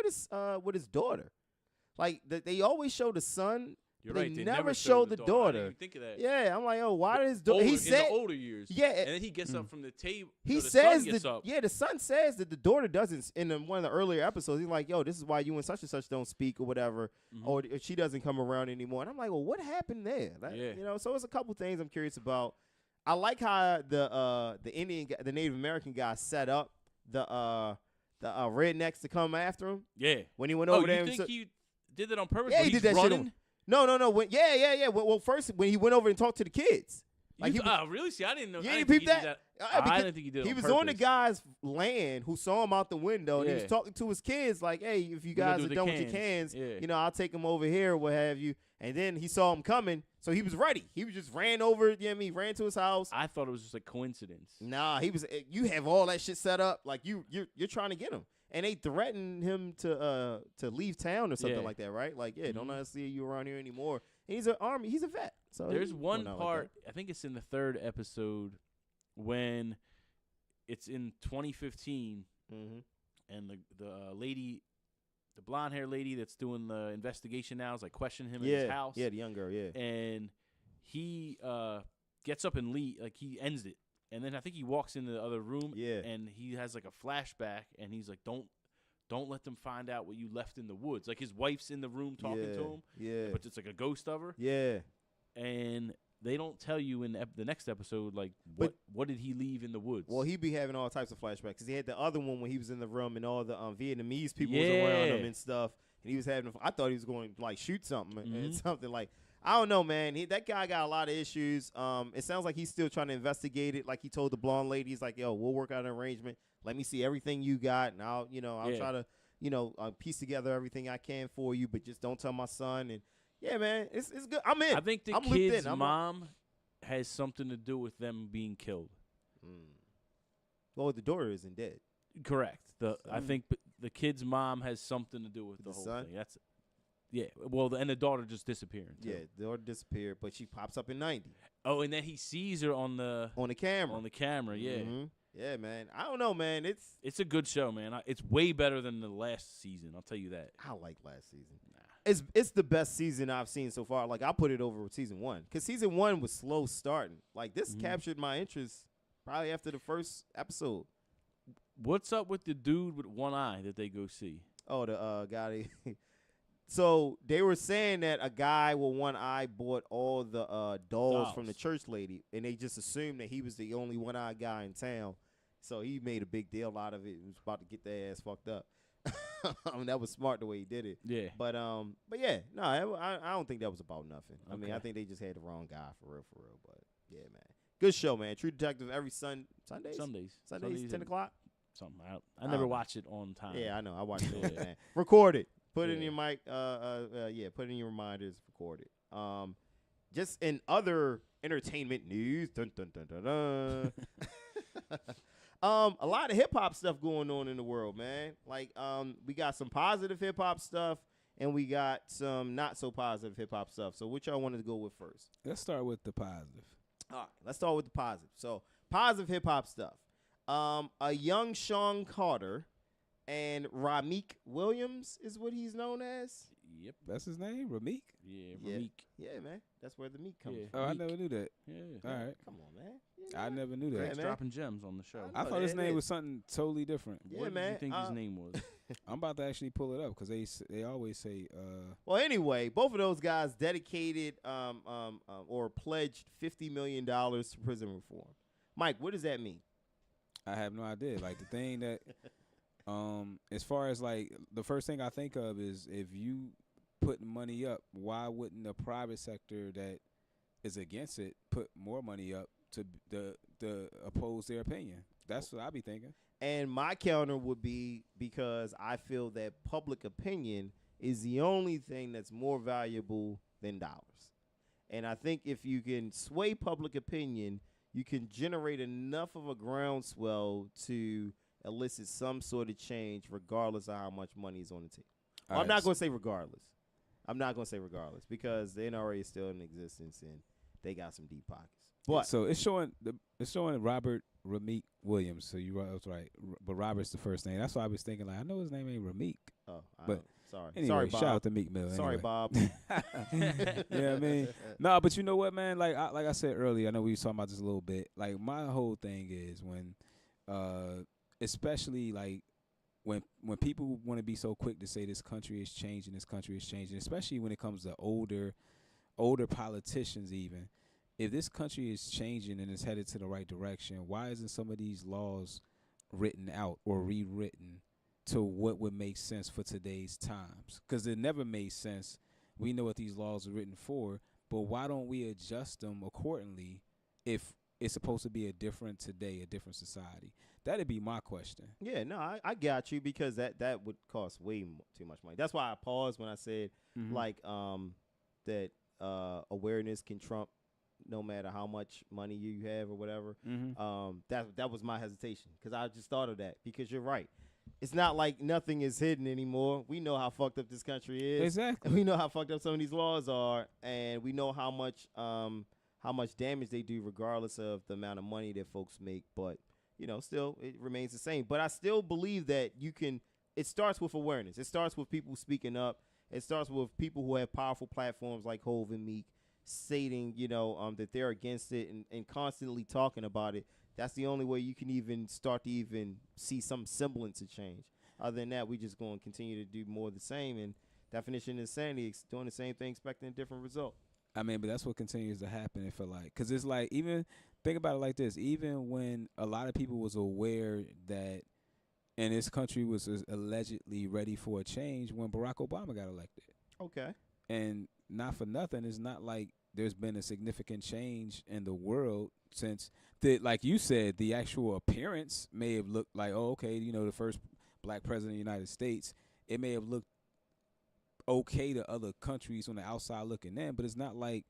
with his daughter. Like, they always show the son. You're they right. They never show the daughter. I didn't even think of that. Yeah, I'm like, oh, why does daughter? He said in the older years. Yeah, and then he gets up from the table. He says the son says that the daughter doesn't. In one of the earlier episodes, he's like, yo, this is why you and such don't speak or whatever, or she doesn't come around anymore. And I'm like, well, what happened there? You know, so it's a couple things I'm curious about. I like how the Native American guy set up the rednecks to come after him. Yeah, when he went over there. did that on purpose. Yeah, when he he's did that running? shit. No. Yeah. Well, first when he went over and talked to the kids. Like he was, Really? See, I didn't know. Yeah, I you didn't think peeped he did that? I didn't think he did it He on was purpose. on the guy's land who saw him out the window, and he was Yeah. talking to his kids like, "Hey, if you What do I guys do are with done the with your cans, cans? I'll take them over here, or what have you." And then he saw him coming, so he was ready. He was just ran over. You know what I mean? Ran to his house. I thought it was just a coincidence. Nah, he was. You have all that shit set up, like you're trying to get him, and they threatened him to leave town or something Yeah. like that, right? Like, don't Mhm. let us see you around here anymore. And he's an army. He's a vet. So There's he's one going out part, like I think it's in the 3rd episode, when it's in 2015, that. Mhm. and the lady, the blonde hair lady that's doing the investigation now is like questioning him in Yeah, his house. yeah, the young girl, yeah. And he gets up and like he ends it, and then I think he walks into the other room. Yeah. And he has like a flashback, and he's like, "Don't let them find out what you left in the woods." Like his wife's in the room talking to him, Yeah. but it's like a ghost of her. Yeah. And they don't tell you in the next episode, like, what did he leave in the woods? Well, he be having all types of flashbacks because he had the other one when he was in the room and all the Vietnamese people was around him Yeah. and stuff, and he was having. I thought he was going to like shoot something and Mhm. something like. I don't know, man. That guy got a lot of issues. It sounds like he's still trying to investigate it. Like he told the blonde lady, he's like, "Yo, we'll work out an arrangement. Let me see everything you got, and I'll Yeah. try to, piece together everything I can for you, but just don't tell my son." And yeah, man, it's good. I'm in. I think the I'm looped kid's in. mom has something to do with them being killed. Well, the daughter isn't dead. Correct. I Son. think the kid's mom has something to do with the whole son? thing. That's Well, and the daughter just disappearing. Too. Yeah, the daughter disappeared, but she pops up in 90 Oh, and then he sees her on the camera. On the camera. Yeah. Mhm. Yeah, man. I don't know, man. It's a good show, man. It's way better than the last season. I'll tell you that. I like last season. It's the best season I've seen so far. Like I put it over with season 1 because season 1 was slow starting. Like this Mhm. captured my interest probably after the first episode. What's up with the dude with one eye that they go see? Oh, the guy. So they were saying that a guy with one eye bought all the dolls from the church lady, and they just assumed that he was the only one-eyed guy in town. So he made a big deal out of it. He was about to get their ass fucked up. I mean, that was smart the way he did it. Yeah. But yeah, no, I don't think that was about nothing. I mean, I Okay. think they just had the wrong guy for real. But yeah, man, good show, man. True Detective every Sundays, Sundays 10 and o'clock. Something. I never watch it on time. Yeah, I know. I watch it, Yeah. man. Record it. Put it in Yeah. your mic. Yeah, put it in your reminders. Record it. Just in other entertainment news, dun, dun, dun, dun, dun. A lot of hip hop stuff going on in the world, man. Like, we got some positive hip hop stuff, and we got some not so positive hip hop stuff. So, which y'all wanted to go with first? Let's start with the positive. All right, let's start with the positive. So, positive hip hop stuff. A young Sean Carter and Rameek Williams is what he's known as. Yep. That's his name, Rameek. Yeah. Yeah. Rameek. Yeah, man. That's where the meat comes Yeah. from. Oh, I Meek. never knew that. Yeah. All right, Come on, man. Yeah, I never knew that. Yeah, Greg's man. dropping gems on the show. I I know thought his that name is. was something totally different. Yeah, What man. did you think his name was? I'm about to actually pull it up because they always say Well, anyway, both of those guys dedicated or pledged $50 million to prison reform. Mike, what does that mean? I have no idea. Like the thing that as far as like the first thing I think of is if you put money up, why wouldn't the private sector that is against it put more money up to oppose their opinion? That's what I be thinking. And my counter would be because I feel that public opinion is the only thing that's more valuable than dollars. And I think if you can sway public opinion, you can generate enough of a groundswell to elicit some sort of change regardless of how much money is on the table. Well, I'm not going to say regardless. I'm not going to say regardless because the NRA is still in existence and they got some deep pockets. But So it's showing Robert Rameek Williams. So you was right, but Robert's the first name. That's why I was thinking like I know his name ain't Rameek. oh, But sorry. Anyway, Sorry, Bob. shout out to Meek Mill. Sorry, anyway. Bob. Yeah, I mean, no, but you know what, man? Like I said earlier, I know we was talking about this a little bit. Like my whole thing is when, especially like when people want to be so quick to say this country is changing, especially when it comes to older politicians even. If this country is changing and is headed to the right direction, why isn't some of these laws written out or rewritten to what would make sense for today's times, because it never made sense. We know what these laws are written for, but why don't we adjust them accordingly if it's supposed to be a different today, a different society? That'd be my question. Yeah, no, I got you, because that would cost way too much money. That's why I paused when I said that awareness can trump no matter how much money you have or whatever. That was my hesitation, because I just thought of that, because you're right. It's not like nothing is hidden anymore. We know how fucked up this country is. Exactly. We know how fucked up some of these laws are, and we know how much damage they do, regardless of the amount of money that folks make. But still, it remains the same. But I still believe that you can. It starts with awareness. It starts with people speaking up. It starts with people who have powerful platforms like Hov and Meek stating, that they're against it and constantly talking about it. That's the only way you can even start to even see some semblance of change. Other than that, we just going to continue to do more of the same. And definition of insanity, doing the same thing, expecting a different result. I mean, but that's what continues to happen. If because it's like, even think about it like this: even when a lot of people was aware that, and this country was allegedly ready for a change when Barack Obama got elected. Okay. And not for nothing, it's not like there's been a significant change in the world since like you said, the actual appearance may have looked like, oh, okay, the first black president of the United States. It may have looked okay to other countries on the outside looking in, but it's not like.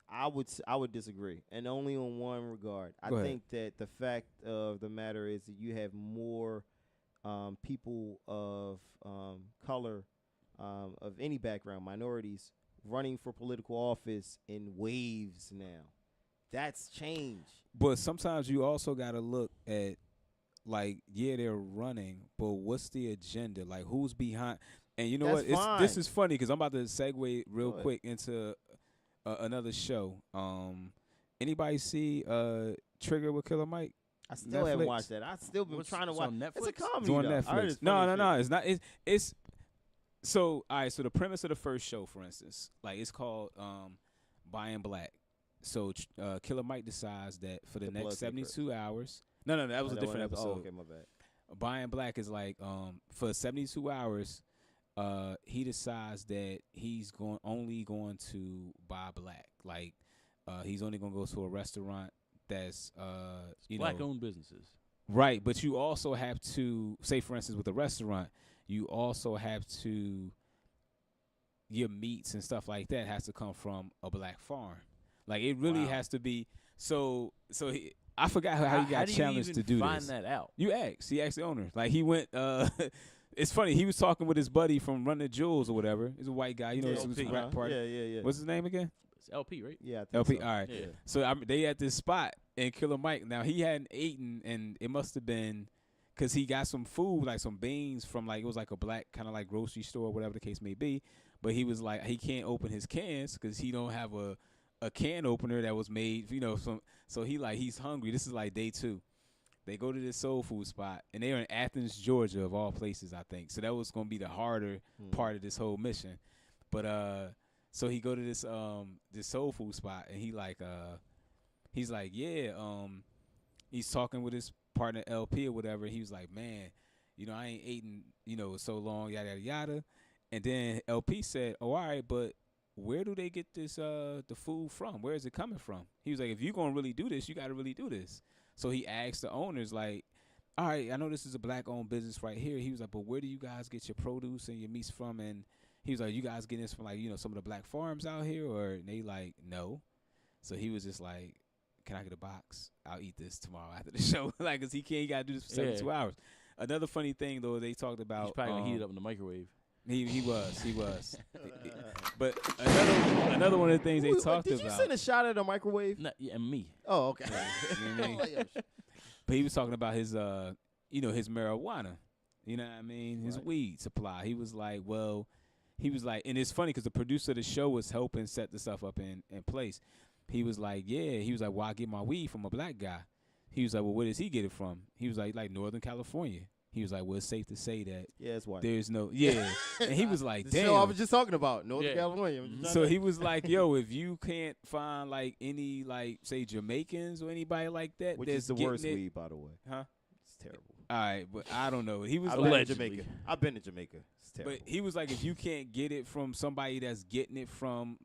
I would disagree, and only on one regard. I think that the fact of the matter is that you have more people of color, of any background, minorities, running for political office in waves now. That's change. But sometimes you also got to look at, like, yeah, they're running, but what's the agenda? Like, who's behind? And you know what? This is funny, because I'm about to segue real quick into another show. Anybody see Trigger with Killer Mike? I still haven't watched that. I've still been trying to watch. On Netflix? It's a comedy. It's on Netflix. No, it's not. It's so, all right. So the premise of the first show, for instance, like, it's called Buying Black. So Killer Mike decides that for the next 72 hours. No, that was a different episode. Oh, okay, my bad. Buying Black is like for 72 hours, he decides that he's only going to buy black. Like, he's only going to go to a restaurant that's black-owned businesses. Right, but you also have to, say, for instance, with a restaurant, you also have to, your meats and stuff like that has to come from a black farm. Like, it really has to be. So I forgot how he got challenged to do this. How do you even find that out? He asked the owner. Like, he went. It's funny. He was talking with his buddy from Run the Jewels or whatever. He's a white guy. This was a rap party. Yeah. What's his name again? It's LP, right? Yeah, I think LP. so. All right. Yeah. So they at this spot, and Killer Mike. Now, he hadn't eaten, and it must have been because he got some food, like some beans from, like, it was like a black kind of like grocery store, whatever the case may be. But he was like, he can't open his cans because he don't have a can opener that was made, so he's hungry. This is like day 2. They go to this soul food spot, and they're in Athens, Georgia, of all places, I think. So that was going to be the harder part of this whole mission. But so he go to this soul food spot, and he's like, he's talking with his partner LP or whatever. He was like, man, I ain't eating, so long, yada yada yada. And then LP said, oh, all right, but where do they get this the food from? Where is it coming from? He was like, if you're going to really do this, you got to really do this. So he asked the owners, like, all right, I know this is a black-owned business right here. He was like, but where do you guys get your produce and your meats from? And he was like, you guys getting this from, like, some of the black farms out here? Or they like, no. So he was just like, can I get a box? I'll eat this tomorrow after the show. Like, because he got to do this for 72 hours. Another funny thing, though, they talked about. He's probably going to heat it up in the microwave. He was. But another one of the things they talked about. Did you send a shot at a microwave? No, yeah, and me. Oh, okay. You know what I mean? But he was talking about his his marijuana. You know what I mean? His weed supply. He was like, and it's funny because the producer of the show was helping set the stuff up in place. He was like, well, I get my weed from a black guy. He was like, well, where does he get it from? He was like Northern California. He was like, well, it's safe to say that it's white. There's no, and he was like, damn. So I was just talking about Northern California. So he was like, yo, if you can't find, like, any, like, say, Jamaicans or anybody like that. Which is the worst weed, by the way. Huh? It's terrible. All right, but I don't know. He was I've like, been to Jamaica. I've been to Jamaica. It's terrible. but he was like, if you can't get it from somebody that's getting it from,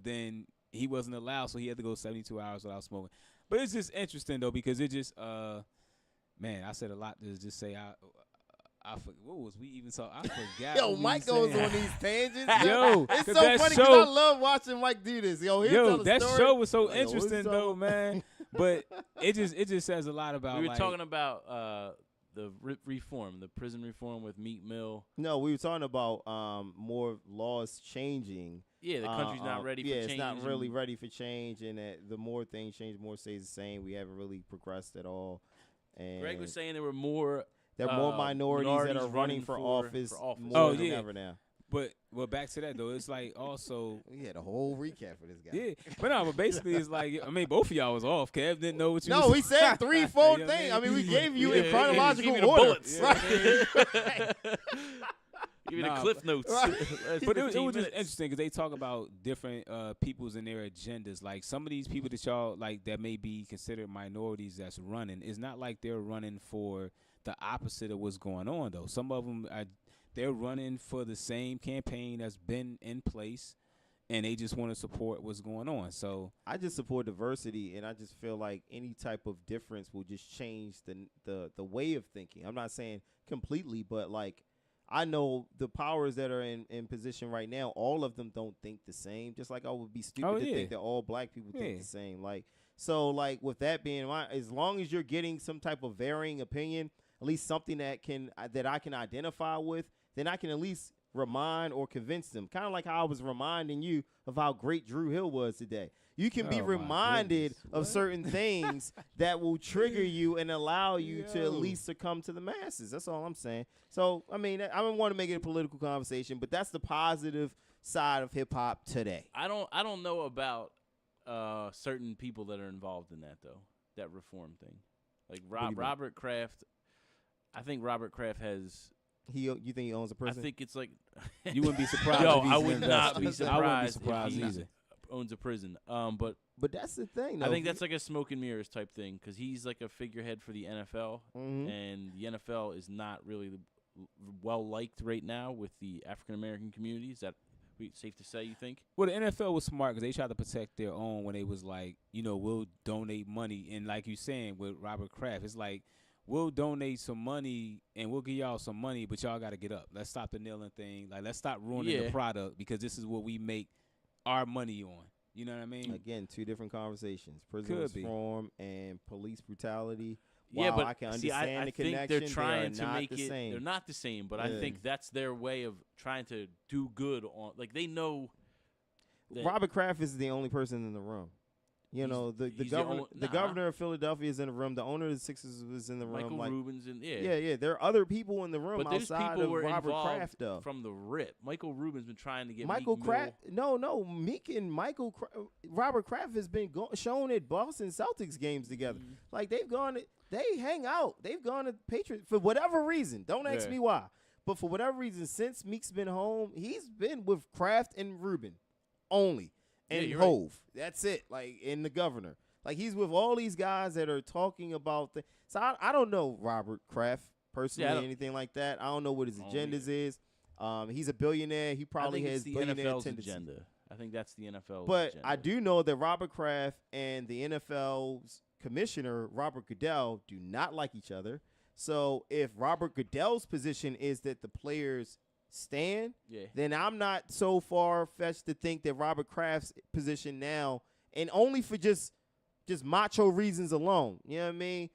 then he wasn't allowed, so he had to go 72 hours without smoking. But it's just interesting though because it just, man, I said a lot to just say I forgot, what was we even talking? I forgot. Yo, what we Mike was goes saying. on these tangents. Yo, it's 'cause so that funny show- because I love watching Mike do this. He'll tell a that story. show was so Like, yo, what interesting is though, up? man. But it just says a lot about. We were like, talking about the reform, the prison reform with Meat Mill. No, we were talking about more laws changing. Yeah, the country's not ready for yeah, change. it's not really and- ready for change, and that the more things change, more stays the same. We haven't really progressed at all. And Greg was saying there were more. there are more minorities that minorities are running for office, office. more Oh, than yeah. ever now. But back to that though, it's like also. We had a whole recap for this guy. Yeah, but no, but basically it's like both of y'all was off. Kev didn't know what you. No, was we said 3 4 You know what I things. mean? I mean, we gave you Yeah, in chronological give you the order. bullets. Right. Give me the Nah, cliff notes. Last But it 15 was just minutes. interesting because they talk about different peoples and their agendas. Like some of these people that y'all like that may be considered minorities that's running. It's not like they're running for the opposite of what's going on though. Some of them they're running for the same campaign that's been in place, and they just want to support what's going on. So I just support diversity, and I just feel like any type of difference will just change the way of thinking. I'm not saying completely, but like I know the powers that are in position right now, all of them don't think the same. Just like I would be stupid to think that all black people think the same. Like so, like with that being in mind, as long as you're getting some type of varying opinion, at least something that I can identify with, then I can at least remind or convince them. Kind of like how I was reminding you of how great Drew Hill was today. You can be Oh, my reminded goodness. of What? certain things that will trigger you and allow you to at Yo. least succumb to the masses. That's all I'm saying. So, I mean, I don't want to make it a political conversation, but that's the positive side of hip hop today. I don't know about certain people that are involved in that though. That reform thing, like do you mean? Robert Kraft. I think Robert Kraft has. You think he owns a prison? I think it's like. you wouldn't be surprised. Yo, if he's I an would not be investor. surprised. I wouldn't be surprised if he either. owns a prison. But that's the thing. Though. I think that's like a smoke and mirrors type thing because he's like a figurehead for the NFL, Mhm. and the NFL is not really well liked right now with the African American community. Is that safe to say? You think? Well, the NFL was smart because they tried to protect their own when they was like, we'll donate money. And like you saying with Robert Kraft, it's like, we'll donate some money and we'll give y'all some money, but y'all got to get up. Let's stop the kneeling thing. Like, let's stop ruining the product because this is what we make our money on. You know what I mean? Again, two different conversations: prison Could be. reform and police brutality. Yeah, While but I can see, understand I the think connection, they're trying they to are not make the it. same. They're not the same, but I Yeah. think that's their way of trying to do good on. Like they know. that- Robert Kraft is the only person in the room. You know, the he's the governor, only- the nah. governor of Philadelphia is in the room. The owner of the Sixers was in the room. Michael like, Rubin's and yeah. There are other people in the room But there's outside people of were Robert involved Kraft, though. from the rip. Michael Rubin's been trying to get Michael Meek Kraft, Mill. no, Meek and Robert Kraft has been shown at Boston Celtics games together. Mm-hmm. Like they hang out. They've gone to Patriots for whatever reason. Don't ask Yeah. me why, but for whatever reason, since Meek's been home, he's been with Kraft and Rubin only, and you're right. Hove. That's it. Like in the governor. Like he's with all these guys that are talking about so I don't know Robert Kraft personally, Yeah, I don't- anything like that. I don't know what his Oh, agendas is. He's a billionaire. He probably I think has it's the billionaire NFL's tendencies. agenda. I think that's the NFL's But agenda. I do know that Robert Kraft and the NFL's commissioner, Robert Goodell, do not like each other. So if Robert Goodell's position is that the players stand, Yeah. then I'm not so far-fetched to think that Robert Kraft's position now, and only for just macho reasons alone, you know what I mean,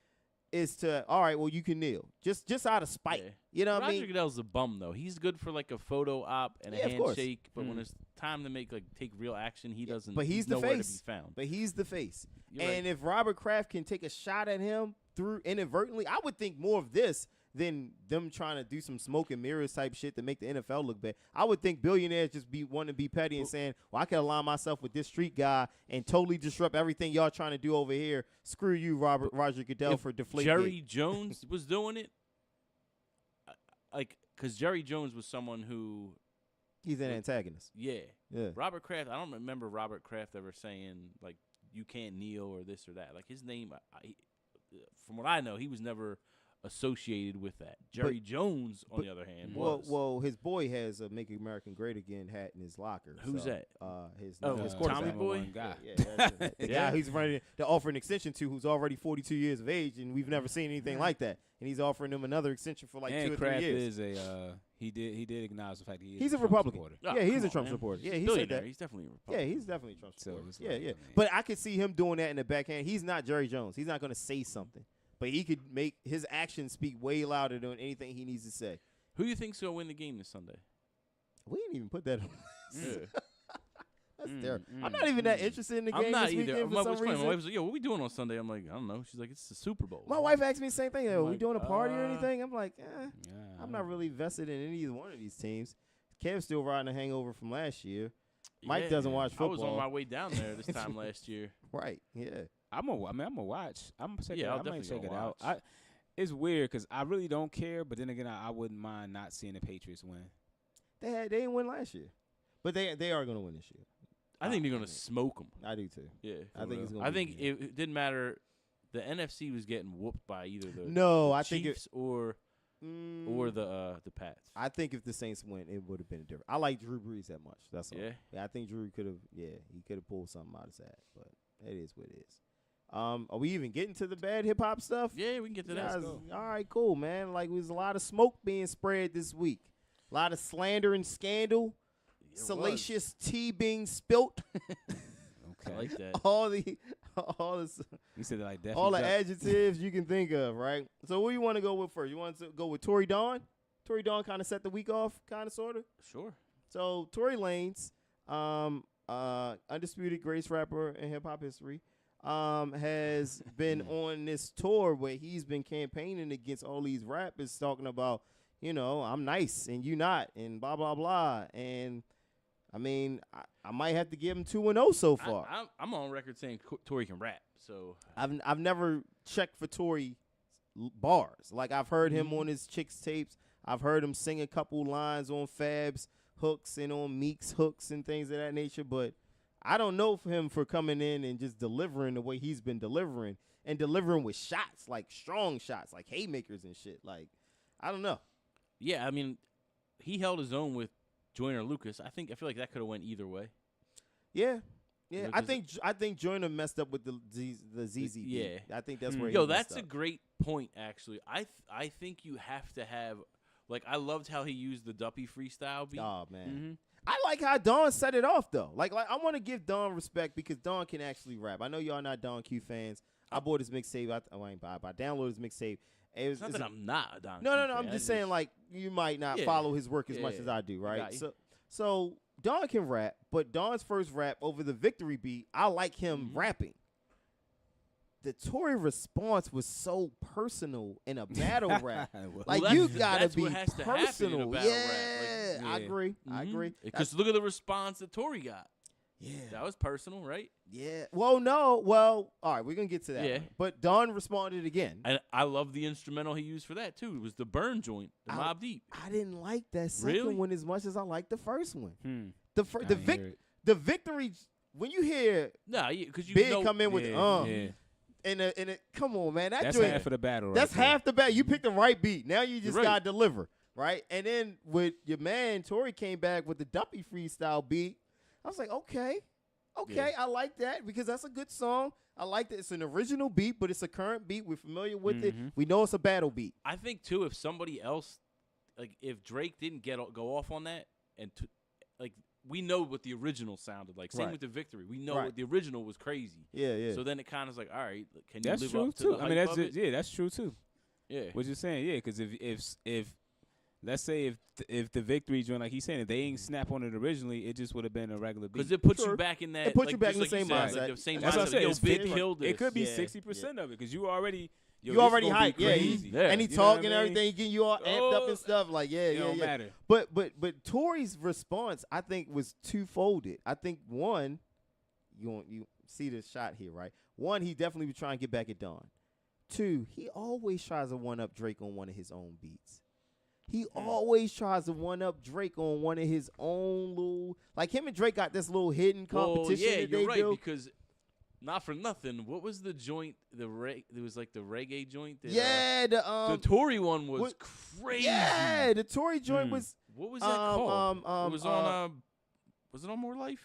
is to, all right, well, you can kneel. Just out of spite. Yeah. You know what Roger I mean? Goodell's a bum though. He's good for like a photo op and Yeah, a of course. handshake, but when Mm. it's time to take real action, he doesn't. But he's the nowhere face. to be found. But he's the face. You're And right. if Robert Kraft can take a shot at him through inadvertently, I would think more of this than them trying to do some smoke and mirrors type shit to make the NFL look bad. I would think billionaires just wanting to be petty and saying, well, I can align myself with this street guy and totally disrupt everything y'all trying to do over here. Screw you, Roger Goodell, If for deflating. Jerry Jones was doing it, because Jerry Jones was someone who, He's an antagonist. yeah. Yeah. Robert Kraft, I don't remember Robert Kraft ever saying like you can't kneel or this or that. Like his name, from what I know, he was never associated with that. Jerry Jones, on the other hand, was. Well, his boy has a "Make America Great Again" hat in his locker. Who's so, that? His Tommy quarterback. Boy? Guy. The guy who's running to offer an extension to, who's already 42 years of age, and we've never seen anything like that. And he's offering him another extension for like And 2 or 3 Kraft years. is a he did acknowledge the fact that He's a Trump Republican. supporter. Oh, Yeah, he's come a on, Trump man. supporter. Yeah, He's he a said billionaire. that. He's definitely a Yeah, Republican. he's definitely a Trump So supporter. it's Yeah, like, yeah. I mean- But I could see him doing that in the backhand. He's not Jerry Jones. He's not going to say something. But he could make his actions speak way louder than anything he needs to say. Who do you think's going to win the game this Sunday? We didn't even put that on. Yeah. That's terrible. I'm not even that interested in the game I'm not this either. weekend My for some reason. wife was like, "Yo, what we doing on Sunday?" I'm like, "I don't know." She's like, "It's the Super Bowl." My wife asked me the same thing. Are we like, doing a party or anything? I'm like, Yeah, I'm not really vested in either one of these teams. Kev's still riding a hangover from last year. Mike Yeah. doesn't watch I was football. on my way down there this time last year. Right, yeah. I'm gonna watch. I'm gonna check Yeah, it I'll out. I might definitely check go it out. watch. It's weird because I really don't care, but then again, I wouldn't mind not seeing the Patriots win. They didn't win last year. But they are going to win this year. I think they're going to smoke them. I do too. Yeah. I think it's going to I think it didn't matter. The NFC was getting whooped by either the No, I Chiefs think or the Pats. I think if the Saints win, it would have been different. I like Drew Brees that much. That's all. Yeah? I think Drew could have. Yeah, he could have pulled something out of his hat. But it is what it is. Are we even getting to the bad hip hop stuff? Yeah, we can get to that. Guys, all right, cool, man. Like, there's a lot of smoke being spread this week. A lot of slander and scandal. Salacious tea being spilt. Okay, I like that. all the you said like definitely all the adjectives you can think of, right? So what do you want to go with first? You want to go with Tory Dawn? Tory Dawn kind of set the week off, kind of, sort of. Sure. So Tory Lanez, undisputed greatest rapper in hip hop history, has been on this tour where he's been campaigning against all these rappers, talking about, you know, I'm nice and you not, and blah blah blah. And I mean, I might have to give him 2-0 so far. I'm on record saying Tory can rap. So I've never checked for Tory bars. Like, I've heard him on his Chicks tapes. I've heard him sing a couple lines on Fab's hooks and on Meek's hooks and things of that nature. But I don't know for him for coming in and just delivering the way he's been delivering, and delivering with shots, like strong shots, like haymakers and shit. Like, I don't know. yeah, I mean, he held his own with Joyner Lucas. I feel like that could have went either way. Yeah. You Yeah, know, I think Joyner messed up with the ZZ beat. Yeah. I think that's where. Yo, he messed that's a up. great point. Actually, I think you have to have, like, I loved how he used the Duppy freestyle beat. Oh man, Mm-hmm. I like how Don set it off though. Like I want to give Don respect because Don can actually rap. I know y'all not Don Q fans. I bought his mixtape. I ain't buy it, but I downloaded his mixtape. It's not that I'm not a Don. No. Q fan. I'm just saying, like, you might not Yeah. follow his work as much Yeah. as I do, I right? got you. So Don can rap, but Don's first rap over the Victory beat, I like him rapping. The Tory response was so personal in a battle rap. Like, Well, you that's- gotta that's be what has to happen in a personal. battle Yeah, rap. Like, I agree. I agree. Because look at the response that Tory got. Yeah. That was personal, right? Yeah. Well, no. Well, all right. We're gonna get to that. Yeah. one. But Don responded again. And I love the instrumental he used for that too. It was the Burn joint, the Mobb Deep. I didn't like that second Really? one as much as I liked the first one. I The didn't hear it. the victory. When you hear Nah, because you Big know, come in with Yeah. and come on, man, That's joint- half of the battle. That's right there. half the bat. You picked the right beat. Now you just Right. gotta deliver, right? And then with your man Tory came back with the Duppy freestyle beat. I was like, okay, Yeah. I like that because that's a good song. I like that it's an original beat, but it's a current beat. We're familiar with it. We know it's a battle beat. I think too, if somebody else, like if Drake didn't go off on that, and like we know what the original sounded like. Same Right. with the Victory. We know Right. what the original was crazy. Yeah. So then it kind of is like, all right, can you That's live true up to too. the I mean, hype that's of it? yeah, that's true too. Yeah. What you're saying, yeah, because if let's say if the Victory joint, like he's saying, if they ain't snap on it originally, it just would have been a regular beat. Because it puts Sure. you back in that. It puts like, you back just in the like you same said, like mindset. the same That's what I mindset. said. Yo, It's Big 50 killed this. It could be Yeah. 60% of it because you already You already this gonna be hyped, yeah. crazy. Yeah. And he You know what talking I mean? everything, getting you all amped up and stuff. Like, yeah, It yeah, don't yeah. matter. But Tory's response, I think, was two-folded. I think one, you see the shot here, right? One, he definitely was trying to get back at Don. Two, he always tries to one-up Drake on one of his own beats. He always tries to one-up Drake on one of his own little, like him and Drake got this little hidden competition Well, yeah, that you're they right do. because not for nothing. What was the joint? There was like the reggae joint. That, Yeah, the Tory one was what- crazy. Yeah, the Tory joint was. What was that called? It was on. Was it on More Life?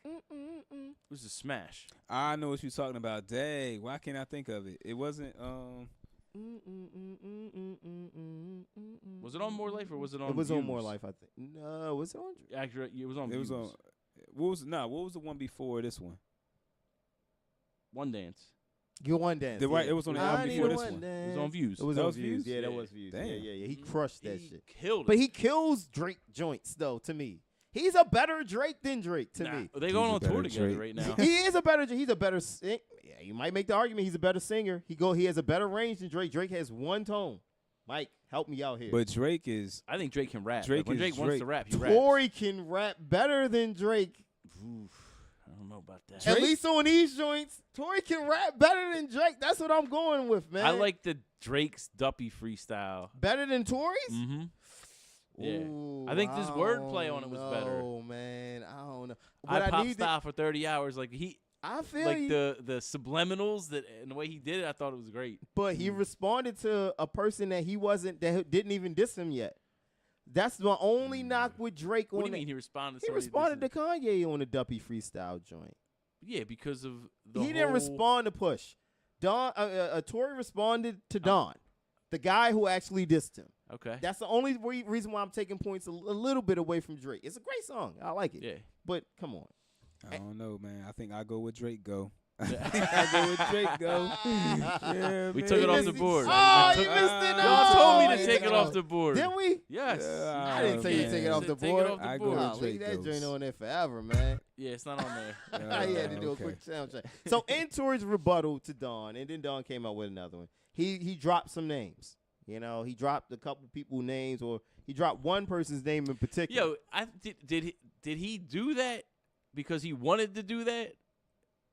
It was a smash. I know what you're talking about. Dang, why can't I think of it? It wasn't. Was it on More Life or was it on? It was on Views? More Life, I think. No, was it on? Accurate. It was on. It was Views. on. What was the one before this one? One Dance. You One Dance. The right. yeah. It was on the I album need before a this One one. It was Dance. on Views. It was That on was Views. Views? Yeah, that Yeah. was Views. Damn. Yeah. He crushed that He shit. Killed it. But he kills Drake joints, though, to me. He's a better Drake than Drake, to me. They going He's on a tour better together Drake. right now. He is a better. He's a better. Yeah, you might make the argument he's a better singer. He has a better range than Drake. Drake has one tone. Mike, help me out here. But Drake is. I think Drake can rap. Drake When is Drake wants Drake. to rap, he raps. Tory can rap better than Drake. Oof, I don't know about that. At least on these joints, Tory can rap better than Drake. That's what I'm going with, man. I like the Drake's Duppy freestyle. better than Tory's. Mm-hmm. Yeah. Ooh, I think this wordplay on it was better. Oh man, I don't know. I But pop need style for 30 hours. Like I feel like you. the subliminals that and the way he did it, I thought it was great. But he responded to a person that didn't even diss him yet. That's the only knock with Drake What on do you it. mean he responded? He to responded to Kanye on the Duppy freestyle joint. Yeah, because of the He didn't whole- respond to Push. Tory responded to Don, the guy who actually dissed him. Okay. That's the only reason why I'm taking points a little bit away from Drake. It's a great song. I like it. Yeah. But come on. I don't know, man. I think I go with Drake. Go. Yeah. I go with Drake. Go. Yeah, We man. took it off missed the it. board. Oh, We you took- missed it. Y'all told me Oh, to you take took it off the board. Didn't we? Yes. I didn't say you man. take it off the Take it board. off the I go board. with Oh, leave Drake that goes. joint on there forever, man. Yeah, it's not on there. I had to do a quick sound check. So in Tory's rebuttal to Don, and then Don came out with another one. He dropped some names. You know, he dropped a couple people names, or he dropped one person's name in particular. Yo, did he do that because he wanted to do that?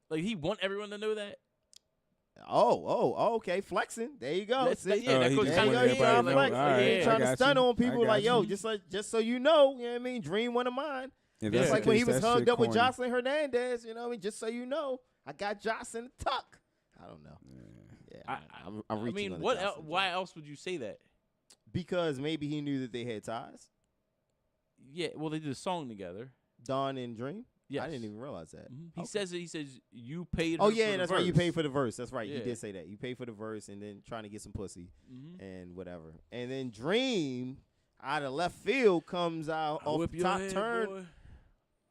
Like he want everyone to know that? Oh, okay, flexing. There you go. See? Yeah, that he goes just There you kind go. wanted He of trying to everybody to flex. know. All right, He ain't trying I to got stun you. on people I like, got yo, you. just so you know what I mean? Dream one of mine. If Yeah. It's that's the like when he case, was that hugged shit up with corny. Jocelyn Hernandez, you know what I mean? Just so you know, I got Joss in the tuck. I don't know. Yeah, I'm I reaching mean, on the what? Jocelyn Why joint. else would you say that? Because maybe he knew that they had ties. Yeah, well, they did a song together. Dawn and Dream? Yes. I didn't even realize that. Mhm. He Okay. says it. He says you paid. Oh her yeah, for the that's right. You verse." paid for the verse. That's right. You Yeah. did say that. You paid for the verse and then trying to get some pussy Mhm. and whatever. And then Dream out of left field comes out I'll off whip the your top head, turn boy.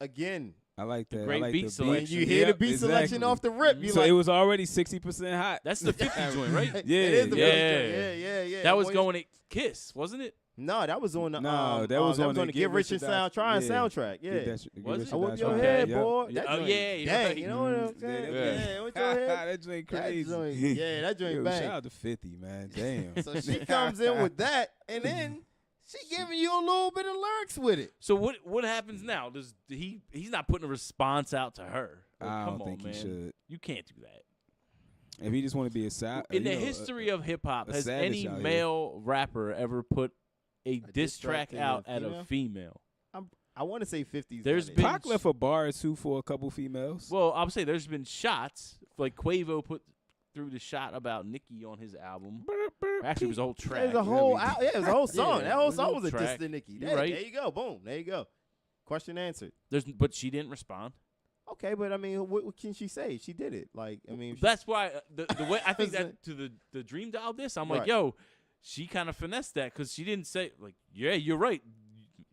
again. I like that. great I like beat the selection. And you hear the Yep, beat selection exactly. off the rip. You So like, it was already 60% hot. That's the 50 joint, right? It Yeah, is the yeah. 50 joint. Yeah. That was Boy, going to Kiss, wasn't it? No, that was on the No, that was on the Get Rich and Sound Trying soundtrack. Yeah. Was it? I whip your Okay. head, Yep. boy. Yeah. That Oh, joint, yeah, you're dang, right. you know what I'm saying? Yeah. Yeah, with your head. That joint crazy. That joint, yeah, that joint Yo, bang. shout out to 50, man. Damn. So she comes in with that, and then she giving you a little bit of lyrics with it. So what happens now? He's not putting a response out to her? Like, I come don't think on, man. he should. You can't do that. If he just want to be a side, In the history of hip hop, a has savage any out here. male rapper ever put a diss track to out a at a female? I want to say 50s. There's done it. been- Pac left a bar or two for a couple females. Well, I'll say there's been shots like Quavo put through the shot about Nicki on his album. Actually, it was a whole track. There's a whole, it was a whole song. Yeah, that whole it was a song was a track. diss to Nicki. You're There, right. there you go. Boom. There you go. Question answered. But she didn't respond. Okay, but I mean, what can she say? She did it. Like, I mean, That's why the way I think that to the Dream Doll diss, I'm like, Right. yo, she kind of finessed that because she didn't say like, yeah, you're right.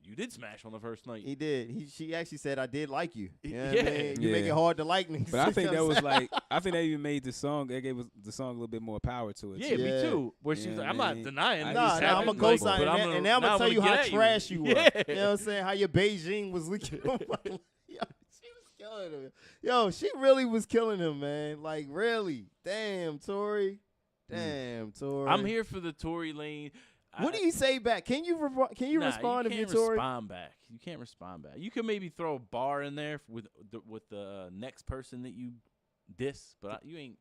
You did smash on the first night. he did. She actually said, "I did like you." You know what Yeah. I mean? You make Yeah. it hard to like me. But I think that was like, I think that even made the song. That gave the song a little bit more power to it. Yeah, too. me Yeah. too. Where she Yeah, was like, I'm man. not denying. I this Nah, just I'm a happened, like, co-sign, but I'm and now I'm gonna tell you how get at trash you were. Yeah. You know what I'm saying? How your Beijing was leaking. Yo, she was killing him. Yo, she really was killing him, man. Like, really. Damn, Tory. Damn, Tory. I'm here for the Tory Lane. What do you say back? Can you respond if you're Tory? Respond back. You can't respond back. You can maybe throw a bar in there with the next person that you diss, but you ain't.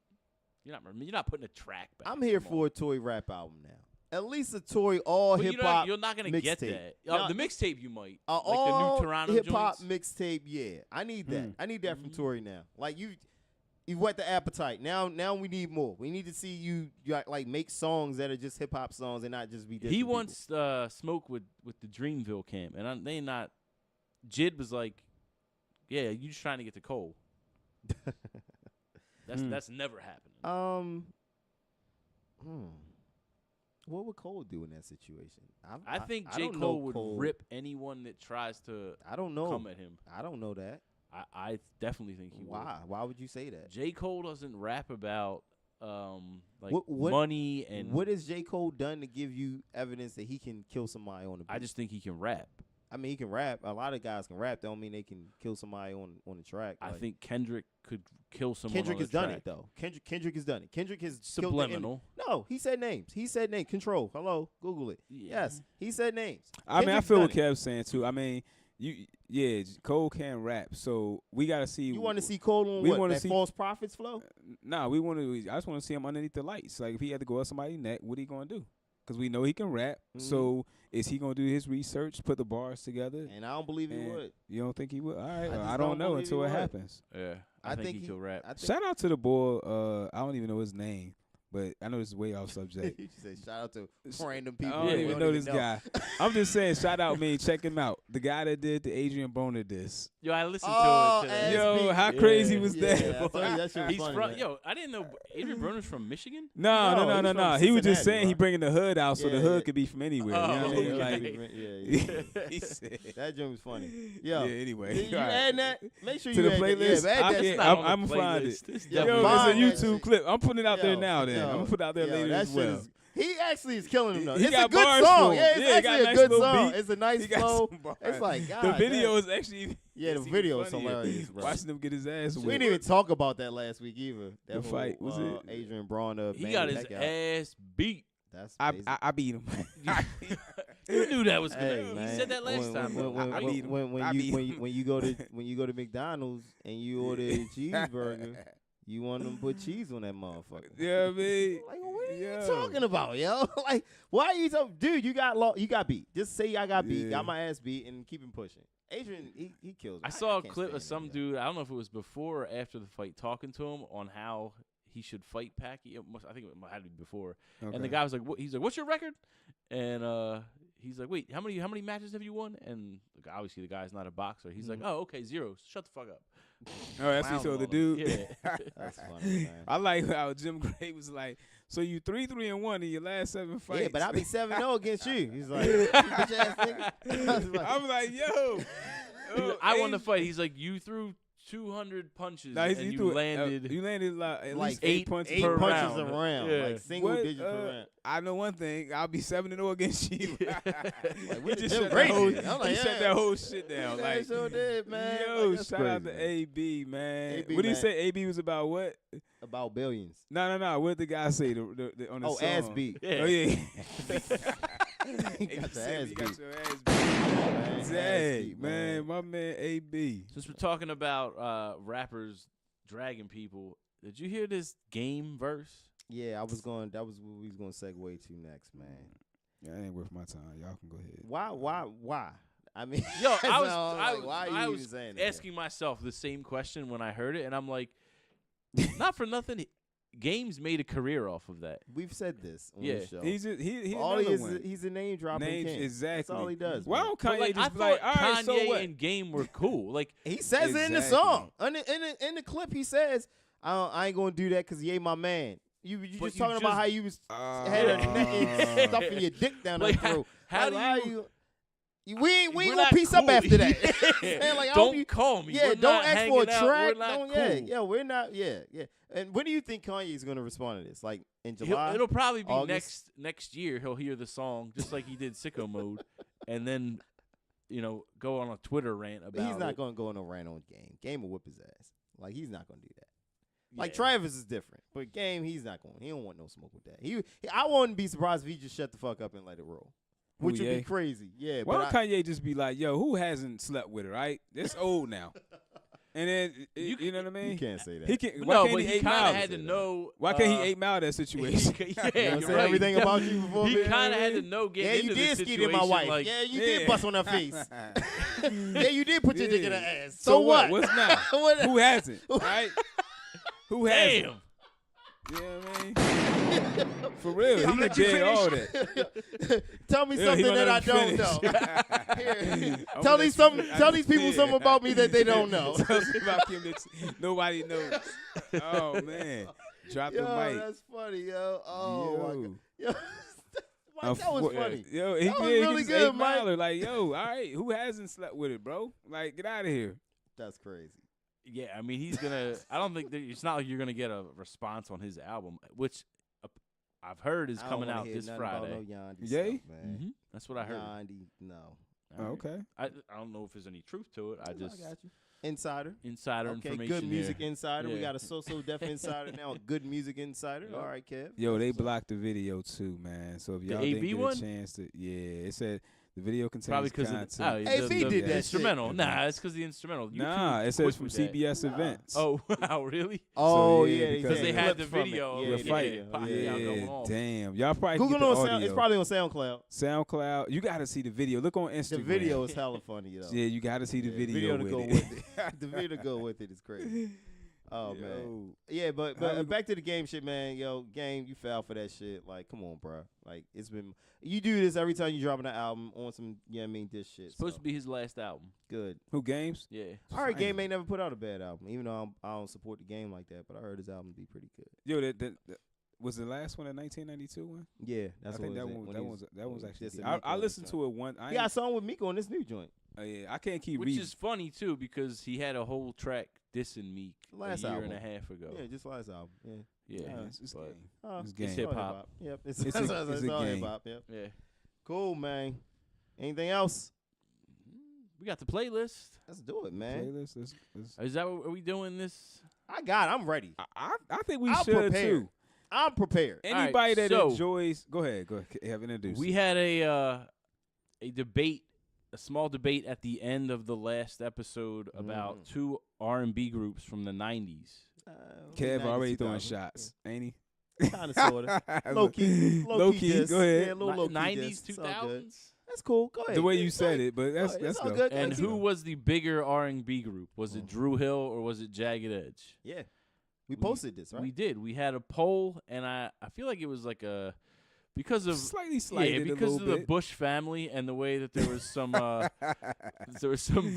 You're not putting a track back. I'm here Come for on. a Tory rap album now. At least a Tory all But hip hop. You're not gonna get mixtape. that. No, The mixtape you might. Like like the all new Toronto hip hop joints. mixtape, yeah. I need that. I need that from Mhm. Tory now. Like You whet the appetite. Now we need more. We need to see you like make songs that are just hip hop songs and not just be. He wants smoke with the Dreamville camp, and they not. Jid was like, "Yeah, you just trying to get to Cole." That's never happening. What would Cole do in that situation? I think J. don't know Cole would rip anyone that tries to. I don't know. Come at him. I don't know that. I definitely think he would. Why would you say that? J. Cole doesn't rap about what, money and. What has J. Cole done to give you evidence that he can kill somebody on the beat? I just think he can rap. I mean, he can rap. A lot of guys can rap. Don't mean they can kill somebody on the track. I think Kendrick could kill someone. Kendrick on has the done track. it though. Kendrick has done it. Kendrick has Subliminal. No, he said names. Control. Hello, Google it. Yeah. Yes, he said names. I mean, I Kendrick's feel done what it. Kev's saying too. I mean, Cole can rap, so we gotta see. You want to see Cole on we what? wanna That see- False Prophets flow? Nah, I just want to see him underneath the lights. Like if he had to go up somebody's neck, what he gonna do? Because we know he can rap. So is he gonna do his research, put the bars together? And I don't believe he And would. You don't think he would? All right, just I don't don't know believe he until it would. happens. Yeah, I think he could rap. Shout out to the boy. I don't even know his name, but I know this is way off subject. You should say shout out to random I people. don't we even know this guy. I'm just saying, shout out me. Check him out. The guy that did the Adrian Broner diss. Yo, I listened Oh, to it today. Yo, how Yeah. crazy was Yeah, that? I told you that shit was He's funny, from. man. Yo, I didn't know Adrian Broner's from Michigan. No. he's from He was just Cincinnati, saying he bro. bringing the hood out, so the Yeah, hood yeah. could be from anywhere. Oh, you know what I mean? okay. Like, yeah. he said, That joke was funny. Yo, yeah. Anyway, you all right. add that? Make sure To you the add that. playlist? Yeah, add that. Yeah, not on the I'm gonna find it. playlist. It's Yeah, Yo, find it's a that YouTube shit. clip. I'm putting it out there Yo, now. Then yo, I'm gonna put it out there yo, later that as shit well. he actually is killing him though. He It's a got good bars song. for Yeah, him. it's Yeah, he got actually a a nice good little song. beat. It's a nice He got flow. some bars. It's like The God video damn. is actually Yeah, the it's video even is funnier. hilarious, bro. Watching him get his ass We whipped. didn't even talk about that last week either. That The whole, fight, was it? Adrian Broner. He got his ass beat. That's I basic. beat him. You knew that was gonna. Hey, he man. said that last time. I beat him. When I beat him. you go to McDonald's and you order a cheeseburger, you want them to put cheese on that motherfucker. Yeah, I mean, Like, what are Yo. you talking about, yo? Like, why are you talking? Dude, you got beat. Just say I got beat, Yeah. got my ass beat, and keep him pushing. Adrian, he kills me. I saw a can't clip stand of some that guy. dude. I don't know if it was before or after the fight, talking to him on how he should fight Pacquiao. I think it had to be before. And the Okay. guy was like, "He's like, what's your record?" And he's like, "Wait, how many matches have you won?" And obviously the guy's not a boxer. He's like, "Oh, okay, 0. Shut the fuck up." Oh, that's what he Clown told the on dude. him. Yeah. That's funny, man. I like how Jim Gray was like, "So you 3-3-1 in your last 7 fights." Yeah, but I'll be 7-0 against you. He's like, bitch ass nigga. I was like, I'm like, yo. I won the fight. He's like, "You threw 200 punches Nah, and you landed." you landed like at like least 8 punches eight per punches round. a round, Yeah. like single What, digits per round. I know one thing. I'll be 7-0 against you. we He the just Jim shut Gray that whole, did. I'm like, he shut yeah. that whole shit down. Yeah, Like, sure did, man. yo, Like, that's shout out crazy, to man. AB, man. AB, What did he man. say? AB was about what? About billions. No. What did the guy say the on the Oh, song? ass beat. Yeah. Oh, yeah. He AB got the said ass you got beat. your ass beat. Man, ass Dang, beat, man, my man AB. Since we're talking about rappers dragging people, did you hear this game verse? Yeah, that was what we was gonna segue to next, man. Yeah, that ain't worth my time. Y'all can go ahead. Why? I mean, Yo, so I was, like, why are you I even was saying that? asking myself the same question when I heard it, and I'm like, not for nothing, Games made a career off of that. We've said this on Yeah. the show. He's all he another is, one. he's a name dropping Names, king. exactly. That's all he does. Why man. don't But Kanye like, I just be thought like, all right, Kanye so what? and Game were cool. Like, He says it in the Exactly. song. In the clip, he says, I ain't gonna do that because he ain't my man. You But just you talking about just- how you was had a nigga stuffing your dick down Like, her throat. how Like, do you? we ain't We're gonna not piece up cool. after that. Yeah. Man, like, I hope Don't you- call me. Yeah, We're don't not ask for a hanging out. track. We're not Don't, cool. yeah, we're not. Yeah. And when do you think Kanye's gonna respond to this? Like in He'll- July? it'll probably be August? next year. He'll hear the song just like he did Sicko Mode, and then go on a Twitter rant about. He's not it. gonna go on a rant on Game. Game will whip his ass. Like he's not gonna do that. Like Yeah. Travis is different, but Game he's not going. He don't want no smoke with that. I wouldn't be surprised if he just shut the fuck up and let it roll, which would Ye? be crazy. Yeah, Why but don't Kanye just be like, yo, who hasn't slept with her, right? It's old now. And then, you know what I mean? you can't say that. He can, But why no, can't but he he 8 kind Mile? of had to know. Why can't he 8 Mile that situation? Yeah, You know what I'm you're saying? right. Everything about you before He me. kind of had to know. Yeah, Getting you into did the skeet in my situation, wife. Like, Yeah, you Yeah. did bust on her face. Yeah, you did put your dick in her Yeah. ass. So So what? What's now? What- Who hasn't? Right? Who has? Damn. Yeah, man. For real, he I'll can let you dig finish. all that. Tell me Yeah, something he gonna that I let him don't finish. know. Here. I'm Tell gonna these let you finish. tell these people Yeah. something about me that they don't know. Tell us about Kim that nobody knows. Oh man, drop the Yo, mic. that's funny, yo. Oh my god. Yo, Mike, that Unfor- was funny. Yo, he That was did. really He just good, ate Mike. Miler. Like, yo, all right, who hasn't slept with it, bro? Like, get out of here. That's crazy. Yeah, I mean, he's gonna. I don't think it's not like you're gonna get a response on his album, which I've heard is I don't coming wanna out hear this nothing about Friday. no Yandi Yay? stuff, man. That's what I heard. Yandi, no. All right. Okay. I don't know if there's any truth to it. I just got you. Insider. insider Okay, information. good music here. insider. We Yeah. got a so def insider now. A good music insider. Yeah. All right, Kev. Yo, they That's what's up. blocked the video too, man. So if The y'all AB didn't get one? a chance to, yeah, it said the video contains Probably because content. AB did that instrumental. shit. Nah, it's because the instrumental. Nah, it says from CBS Nah. events. Oh, wow, really? Oh, yeah, yeah, because they yeah, had the clips from it. video. Yeah, The they fight. did. popping out going Yeah, off. damn. Y'all probably Google get the on audio. Sound. It's probably on SoundCloud. SoundCloud. You got to see the video. Look on Instagram. The video is hella funny though. Yeah, you got to see the Yeah, video to with go it. with it. The video to go with it is crazy. Oh man. Yo. Yeah, but How you- back to the game shit, man. Yo, game, you fell for that shit. Like, come on, bro. Like, it's been you do this every time you dropping an album on some, you know what I mean, this shit. Supposed so. to be his last album. Good. Who games? Yeah. I heard Fine. Game ain't never put out a bad album, even though I don't support the game like that. But I heard his album be pretty good. Yo, that was the last one, a 1992 one. Yeah, that's I think what that it one. was. That was when actually. he was good. dissing Miko I at the listened time. to it one. I Yeah, I ain't- saw him with Miko on this new joint. yeah, I can't keep Which reading. is funny, too, because he had a whole track dissing Meek Last a year album. and a half ago. Yeah, just last album. Yeah. Yeah. Yeah, it's but- game. Oh, It's game. all hip-hop. Yep, it's It's a all game. hip-hop. Yep. Yeah. Cool, man. Anything else? We got the playlist. Let's do it, man. Playlist. Is that what are we doing this? I'm ready. I think we I'm should prepared. too. I'm prepared. All right, Anybody that so- enjoys, go ahead. Have an introduce. We had a debate, a small debate at the end of the last episode about two R&B groups from the 90s. Kev already throwing shots, ain't he? Kind of, sort of. Low key. Low key, diss. go ahead. Yeah, a little low key 90s, diss. It's all good. 2000s? That's cool. Go ahead. The way Yeah, you go said ahead. it, but Go that's ahead. that's It's all go. good. And Let's who go. was the bigger R&B group? Was it Drew Hill or was it Jagged Edge? Yeah. We posted this, right? We did. We had a poll, and I feel like it was like a because of Slightly slighted yeah, because a of little the bit. Bush family and the way that there was some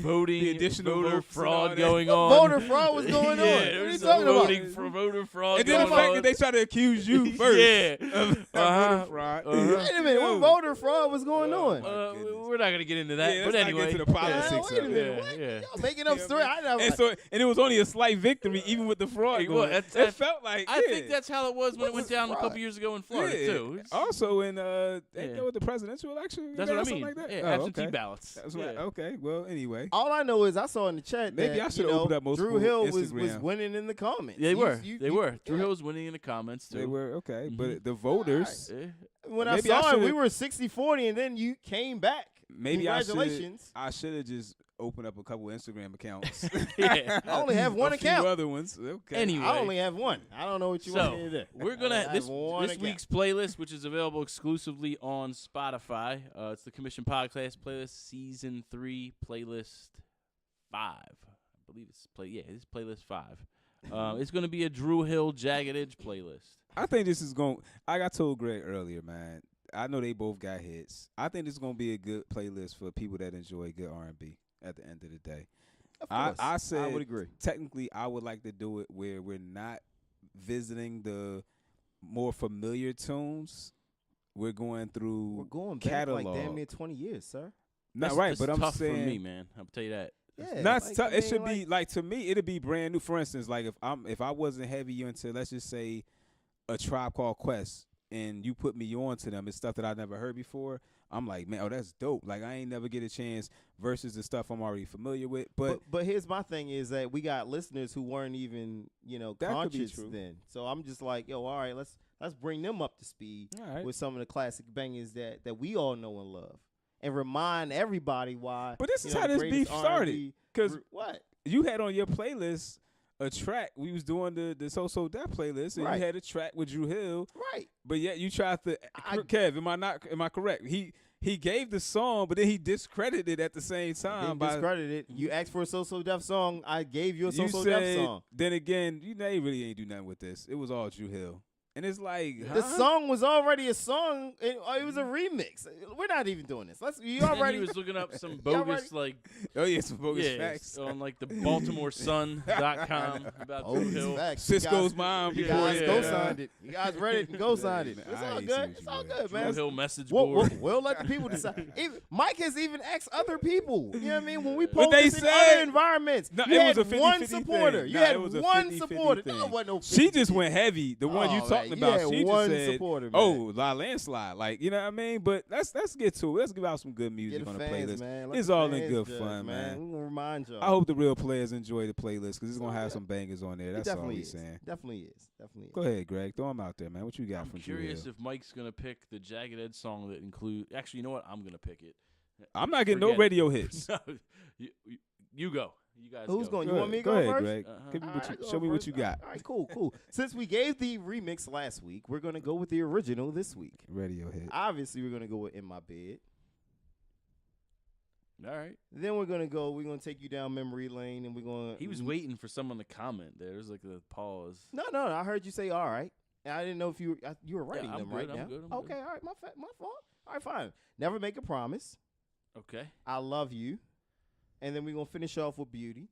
voting, The additional voter votes and all fraud that. going What on. voter fraud was going on? Yeah, What there are you was some talking about? voting for voter fraud And then the going fact on. that they try to accuse you first. Yeah. of Uh-huh. voter fraud. Uh-huh. Wait a minute. What voter fraud was going on? my goodness. We're not gonna get into that, Yeah, but let's not anyway, get into the politics Wait a of it. minute. Yeah, What? yeah. Y'all making up Yeah, story. man. I never. And it was only a slight victory, even with the fraud. Hey, going. well, that's- it felt like I think yeah. that's how it was when it went down a fraud? couple years ago in Florida Yeah. too. It's- Also, in ain't Yeah. that with the presidential election? That's They what I got mean. something Like that? Yeah, Oh, absentee okay. ballots. That's yeah. what. Okay. Well, anyway. All I know is I saw in the chat Maybe I that should've opened up multiple Drew Hill was Instagram. winning in the comments. They You- were. you- They you- were. Drew yeah. Hill was winning in the comments too. They were okay, Mhm. but the voters. Yeah. When I Maybe I saw it, we should've- were 60-40, and then you came back. Maybe Congratulations. I should have just opened up a couple Instagram accounts. Yeah. I only have one a account. few other ones. Okay. Anyway. I only have one. I don't know what you want me to do. We're I gonna have this one account. week's playlist, which is available exclusively on Spotify. It's the Commission Podcast playlist, Season 3, Playlist 5. I believe it's it's Playlist 5. It's gonna be a Drew Hill Jagged Edge playlist. I think this is going. Like I told Greg earlier, man. I know they both got hits. I think this is going to be a good playlist for people that enjoy good R&B. At the end of the day, Of course. I said I would agree. Technically, I would like to do it where we're not visiting the more familiar tunes. We're going through We're going back catalog. like damn near 20 years, sir. Not That's- right, that's but I'm tough saying for me, man. I'll tell you that. Yeah, Not like, tough. I It mean, should be like to me. It'd be brand new. For instance, like if I wasn't heavy into, let's just say, a Tribe Called Quest, and you put me on to them, it's stuff that I never heard before. I'm like, man, oh, that's dope. Like I ain't never get a chance versus the stuff I'm already familiar with. But here's my thing is that we got listeners who weren't even That could be conscious true. then. So I'm just like, yo, all right, let's bring them up to speed all right. with some of the classic bangers that we all know and love, and remind everybody why. But this you is know, how the this greatest beef started. R&B Because group- what? you had on your playlist a track. We was doing the So Death playlist, and Right. you had a track with Drew Hill. Right. But yet you tried to. I- Kev, am I correct? he gave the song, but then he discredited it at the same time. Didn't discredit it. You asked for a So Def song. I gave you a You So Def said, song. then again, they really ain't do nothing with this. It was all Drew Hill. And it's like, The huh? song was already a song. It was a remix. We're not even doing this. You And already. he was looking up some You already- bogus like Oh, yeah, some bogus yeah facts. on like the BaltimoreSun.com about Drew Bogus Hill. facts. You Cisco's guys- mom. You Yeah, guys yeah. co-signed it. You guys read it and co-signed it. Man, It's I all ain't see good. what It's you all read. good, Drew man. Hill message We'll, board. we'll let the people decide. Mike has even asked other people. You know what I mean? When we But post they this in said- other environments, No, you it had was a 50-50 one thing. supporter. You Nah, had it was a one 50-50 supporter. thing. No, it wasn't no She 50. just went heavy. The one you Oh, talking man, about, yeah, she one just said, supporter, man. "Oh, La Landslide." Like, you know what I mean? But let's get to it. Let's give out some good Get music the on the fans, playlist. man. Let It's the all in fans good judge, fun, man. We're gonna remind y'all. I hope the real players enjoy the playlist because it's gonna have Yeah. some bangers on there. It That's all definitely we is. saying. Definitely is. Definitely is. Go ahead, Greg. Throw them out there, man. What you got I'm from Drew curious Hill? if Mike's gonna pick the Jagged Edge song that include. Actually, you know what? I'm gonna pick it. I'm not getting no Forget it. radio hits. you go. You guys. Who's go. going? Go You want me to go go ahead, first? Greg. Uh-huh. Give me All what right, you, go show me what first. you got. All right, cool. Since we gave the remix last week, we're gonna go with the original this week. Radio hit. Obviously, we're gonna go with "In My Bed." All right. Then we're gonna take you down memory lane, and we're gonna. He was waiting for someone to comment. There's like a pause. No. I heard you say all right. And I didn't know if you were writing I'm them good, right I'm now. good, I'm Okay, good. all right, my fault. All right, fine. Never make a promise. Okay. I love you, and then we're gonna finish off with "Beauty."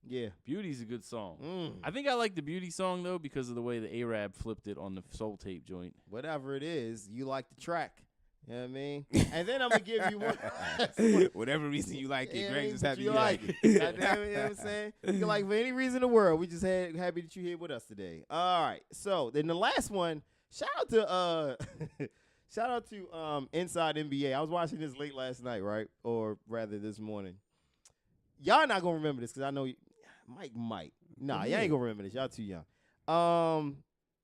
Yeah. Beauty's a good song. Mm. I think I like the Beauty song though because of the way the Arab flipped it on the Soul Tape joint. Whatever it is, you like the track. You know what I mean? And then I'm gonna give you one. Whatever reason you like it, Yeah, Greg I mean, just but happy you you like like it. Goddamn it, you know what I'm saying? You can like for any reason in the world. We just happy that you here with us today. All right. So then the last one, shout out to Inside NBA. I was watching this late last night, right? Or rather this morning. Y'all not gonna remember this because I know Mike might. Nah, y'all ain't gonna remember this. Y'all too young.